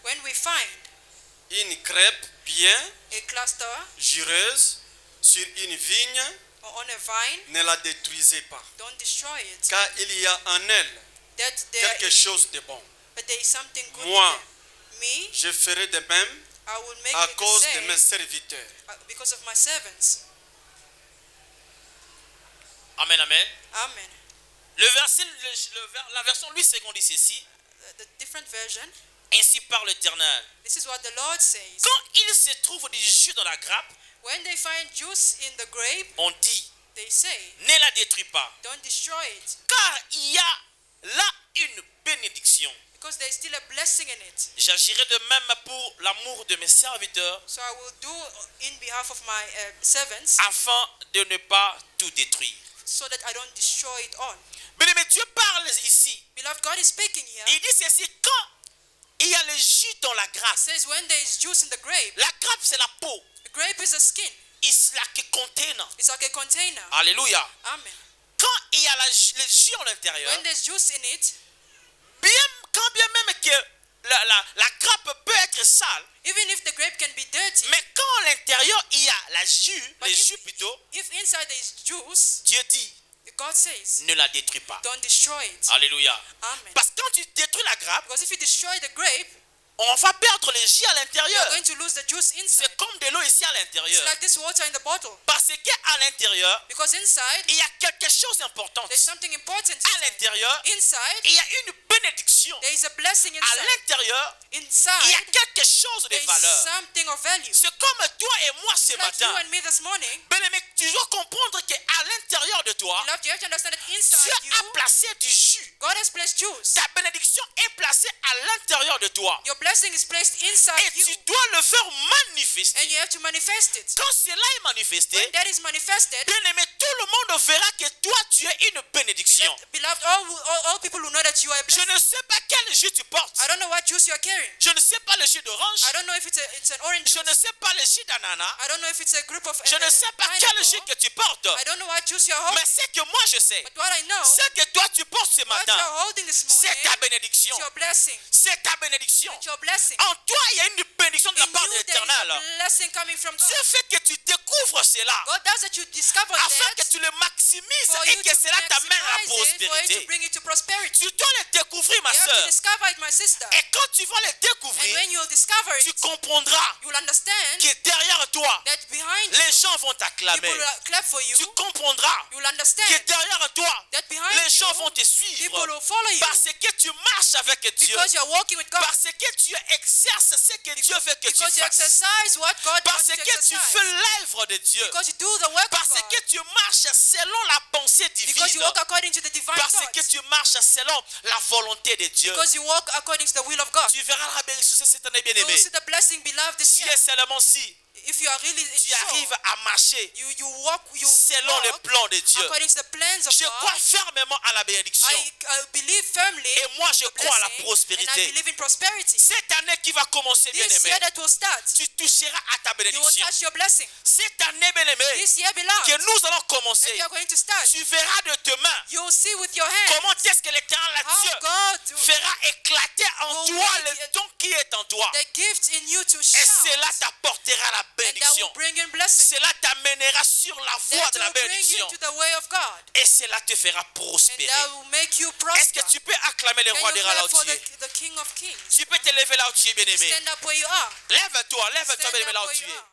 Speaker 3: when we find
Speaker 4: une crêpe bien
Speaker 3: a cluster
Speaker 4: jureuse sur une vigne,
Speaker 3: or on a vine,
Speaker 4: ne la détruisez pas,
Speaker 3: don't destroy it.
Speaker 4: car il y a en elle
Speaker 3: That
Speaker 4: quelque
Speaker 3: there,
Speaker 4: chose de bon.
Speaker 3: but there is something good
Speaker 4: Moi,
Speaker 3: in there. Me,
Speaker 4: je ferai de même
Speaker 3: I will make
Speaker 4: à
Speaker 3: it the
Speaker 4: cause de
Speaker 3: same
Speaker 4: mes serviteurs.
Speaker 3: because of my servants.
Speaker 2: Amen, amen.
Speaker 3: Amen.
Speaker 2: Le verset, la version 8 secondes dit ceci.
Speaker 3: The different version.
Speaker 2: Ainsi parle l'Éternel.
Speaker 3: This is what the Lord says.
Speaker 2: Quand il se trouve du jus dans la grappe,
Speaker 3: When they find juice in the grape,
Speaker 2: on dit,
Speaker 3: they say,
Speaker 2: ne la détruis pas.
Speaker 3: don't destroy it,
Speaker 2: Car il y a là une bénédiction.
Speaker 3: because there is still a blessing in it.
Speaker 2: J'agirai de même pour l'amour de mes serviteurs,
Speaker 3: So I will do in behalf of my servants,
Speaker 2: afin de ne pas tout détruire.
Speaker 3: so that I don't destroy it all.
Speaker 2: Mais Dieu parle ici.
Speaker 3: Beloved, God is speaking here.
Speaker 2: Il dit ceci, quand il y a le jus dans la grappe,
Speaker 3: It says when there is juice in the grape,
Speaker 2: la grappe c'est la peau.
Speaker 3: the grape is the skin.
Speaker 2: It's like a container.
Speaker 3: It's like a container.
Speaker 2: Alléluia.
Speaker 3: Amen.
Speaker 2: Quand il y a le jus à l'intérieur,
Speaker 3: When there's juice in it,
Speaker 2: Quand bien même que la grappe peut être sale,
Speaker 3: even if the grape can be dirty,
Speaker 2: mais quand à l'intérieur il y a les jus plutôt,
Speaker 3: if inside there is juice,
Speaker 2: Dieu dit,
Speaker 3: God says,
Speaker 2: ne la détruis pas.
Speaker 3: don't destroy it.
Speaker 2: Alléluia.
Speaker 3: Amen.
Speaker 2: Parce que quand tu détruis la grappe,
Speaker 3: Because if you destroy the grape,
Speaker 2: on va perdre les jus à
Speaker 3: you're
Speaker 2: l'intérieur.
Speaker 3: going to lose the juice inside.
Speaker 2: C'est comme de l'eau ici à
Speaker 3: It's
Speaker 2: l'intérieur.
Speaker 3: like this water in the bottle.
Speaker 2: Parce qu'à l'intérieur,
Speaker 3: Because inside,
Speaker 2: il y a quelque chose d'important.
Speaker 3: there's something important.
Speaker 2: À l'intérieur,
Speaker 3: Inside,
Speaker 2: il y a une bénédiction.
Speaker 3: there is a blessing
Speaker 2: À
Speaker 3: inside.
Speaker 2: l'intérieur, il y a
Speaker 3: Inside,
Speaker 2: quelque chose de
Speaker 3: there is
Speaker 2: valeur.
Speaker 3: something of value.
Speaker 2: C'est comme toi et moi ce
Speaker 3: Like you
Speaker 2: matin.
Speaker 3: and me this morning,
Speaker 2: Mais tu dois comprendre qu'à l'intérieur de toi,
Speaker 3: beloved, you have to understand that
Speaker 2: Dieu
Speaker 3: inside
Speaker 2: a
Speaker 3: you,
Speaker 2: placé du jus.
Speaker 3: God has placed juice.
Speaker 2: Ta bénédiction est placée à l'intérieur de toi.
Speaker 3: Your blessing is placed
Speaker 2: Et
Speaker 3: inside you,
Speaker 2: tu dois le faire
Speaker 3: and
Speaker 2: manifester.
Speaker 3: you have to manifest it.
Speaker 2: Quand cela est manifesté,
Speaker 3: When that is manifested,
Speaker 2: bien aimé, tout le monde verra que toi tu es une bénédiction.
Speaker 3: beloved, all people will know that you are a
Speaker 2: Je
Speaker 3: blessing.
Speaker 2: ne sais pas quel jus tu portes.
Speaker 3: I don't know what juice you are carrying.
Speaker 2: Je ne sais pas le jus d'orange.
Speaker 3: I don't know if it's an orange
Speaker 2: Je
Speaker 3: juice.
Speaker 2: ne sais pas le jus d'ananas.
Speaker 3: I don't know if it's a group of
Speaker 2: Je ne sais pas quel
Speaker 3: pineapple.
Speaker 2: jus que tu portes.
Speaker 3: I don't know what juice you are
Speaker 2: Mais
Speaker 3: holding.
Speaker 2: ce que moi je sais,
Speaker 3: But what I know,
Speaker 2: ce que toi tu portes ce
Speaker 3: what you
Speaker 2: matin,
Speaker 3: are holding this
Speaker 2: c'est
Speaker 3: morning,
Speaker 2: ta bénédiction.
Speaker 3: it's your blessing.
Speaker 2: C'est ta bénédiction.
Speaker 3: It's your blessing.
Speaker 2: En toi, il y a une bénédiction de la
Speaker 3: In
Speaker 2: part de
Speaker 3: you, there is
Speaker 2: l'Éternel.
Speaker 3: a blessing coming from God.
Speaker 2: Dieu fait que tu découvres cela
Speaker 3: God does that you discover
Speaker 2: afin que
Speaker 3: that
Speaker 2: tu le maximises
Speaker 3: for
Speaker 2: et
Speaker 3: you
Speaker 2: que
Speaker 3: to
Speaker 2: cela t'amène à la
Speaker 3: maximize it, for you to
Speaker 2: prospérité.
Speaker 3: bring it to prosperity.
Speaker 2: Tu dois le découvrir, ma
Speaker 3: You have to
Speaker 2: soeur.
Speaker 3: discover it, my sister.
Speaker 2: Et quand tu vas le
Speaker 3: And
Speaker 2: découvrir,
Speaker 3: when you'll discover
Speaker 2: tu
Speaker 3: it,
Speaker 2: comprendras
Speaker 3: you'll understand
Speaker 2: que derrière toi,
Speaker 3: that behind
Speaker 2: les
Speaker 3: you,
Speaker 2: gens vont
Speaker 3: people
Speaker 2: t'acclamer.
Speaker 3: will clap for you.
Speaker 2: Tu comprendras
Speaker 3: You'll understand
Speaker 2: que derrière toi,
Speaker 3: that behind
Speaker 2: les gens vont
Speaker 3: you,
Speaker 2: te
Speaker 3: people
Speaker 2: suivre.
Speaker 3: will follow you
Speaker 2: Parce que tu marches avec Dieu.
Speaker 3: because you're walking with God.
Speaker 2: Parce que tu exerces ce que Dieu veut que tu
Speaker 3: Because you
Speaker 2: fasses.
Speaker 3: exercise what God wants
Speaker 2: Parce
Speaker 3: you to
Speaker 2: que tu
Speaker 3: exercise.
Speaker 2: fais l'œuvre de Dieu.
Speaker 3: Because you do the work of
Speaker 2: Parce
Speaker 3: God.
Speaker 2: que tu marches selon la pensée
Speaker 3: Because you
Speaker 2: divine.
Speaker 3: walk according to the divine
Speaker 2: Parce que
Speaker 3: thoughts.
Speaker 2: tu marches selon la volonté de Dieu.
Speaker 3: Because you walk according to the will of God.
Speaker 2: Tu verras la bénédiction cette année,
Speaker 3: You will
Speaker 2: bien-aimé.
Speaker 3: see the blessing, beloved, this
Speaker 2: Si
Speaker 3: year.
Speaker 2: et seulement si
Speaker 3: If you are really
Speaker 2: tu
Speaker 3: sure,
Speaker 2: arrives à marcher
Speaker 3: you walk
Speaker 2: selon le plan de Dieu.
Speaker 3: according to the plans of
Speaker 2: Je crois
Speaker 3: God.
Speaker 2: fermement à la bénédiction.
Speaker 3: I believe firmly
Speaker 2: Et moi, je
Speaker 3: in the
Speaker 2: crois à la
Speaker 3: blessing, and I
Speaker 2: prospérité.
Speaker 3: believe in prosperity.
Speaker 2: Cette année qui va commencer,
Speaker 3: This
Speaker 2: bien-aimé,
Speaker 3: year that will start,
Speaker 2: tu toucheras à ta
Speaker 3: you will
Speaker 2: bénédiction.
Speaker 3: touch your blessing.
Speaker 2: Cette année, bien-aimé,
Speaker 3: This year, beloved,
Speaker 2: que nous allons
Speaker 3: that
Speaker 2: commencer,
Speaker 3: you are going to start,
Speaker 2: tu verras de tes mains
Speaker 3: you will see with your hands
Speaker 2: comment est-ce que l'Éternel
Speaker 3: how
Speaker 2: Dieu
Speaker 3: God
Speaker 2: fera éclater en
Speaker 3: will
Speaker 2: toi
Speaker 3: make
Speaker 2: le don qui est en toi.
Speaker 3: the gift in you to
Speaker 2: Et
Speaker 3: shout,
Speaker 2: cela t'apportera la
Speaker 3: and that
Speaker 2: bénédiction.
Speaker 3: will bring in blessing.
Speaker 2: Cela t'amènera sur la voie
Speaker 3: That
Speaker 2: de la
Speaker 3: will bring you
Speaker 2: bénédiction.
Speaker 3: to the way of God,
Speaker 2: Et cela te fera
Speaker 3: and
Speaker 2: prospérer.
Speaker 3: that will make you
Speaker 2: Est-ce
Speaker 3: prosper.
Speaker 2: que tu peux acclamer le
Speaker 3: Can
Speaker 2: roi
Speaker 3: you
Speaker 2: des rois là
Speaker 3: clap
Speaker 2: où
Speaker 3: for
Speaker 2: tu es?
Speaker 3: the King of Kings?
Speaker 2: Tu peux te lever là où tu es, bien-aimé.
Speaker 3: Stand up where you are.
Speaker 2: Lève-toi,
Speaker 3: Stand
Speaker 2: bien-aimé, là
Speaker 3: up
Speaker 2: où
Speaker 3: where
Speaker 2: tu
Speaker 3: you
Speaker 2: es.
Speaker 3: are.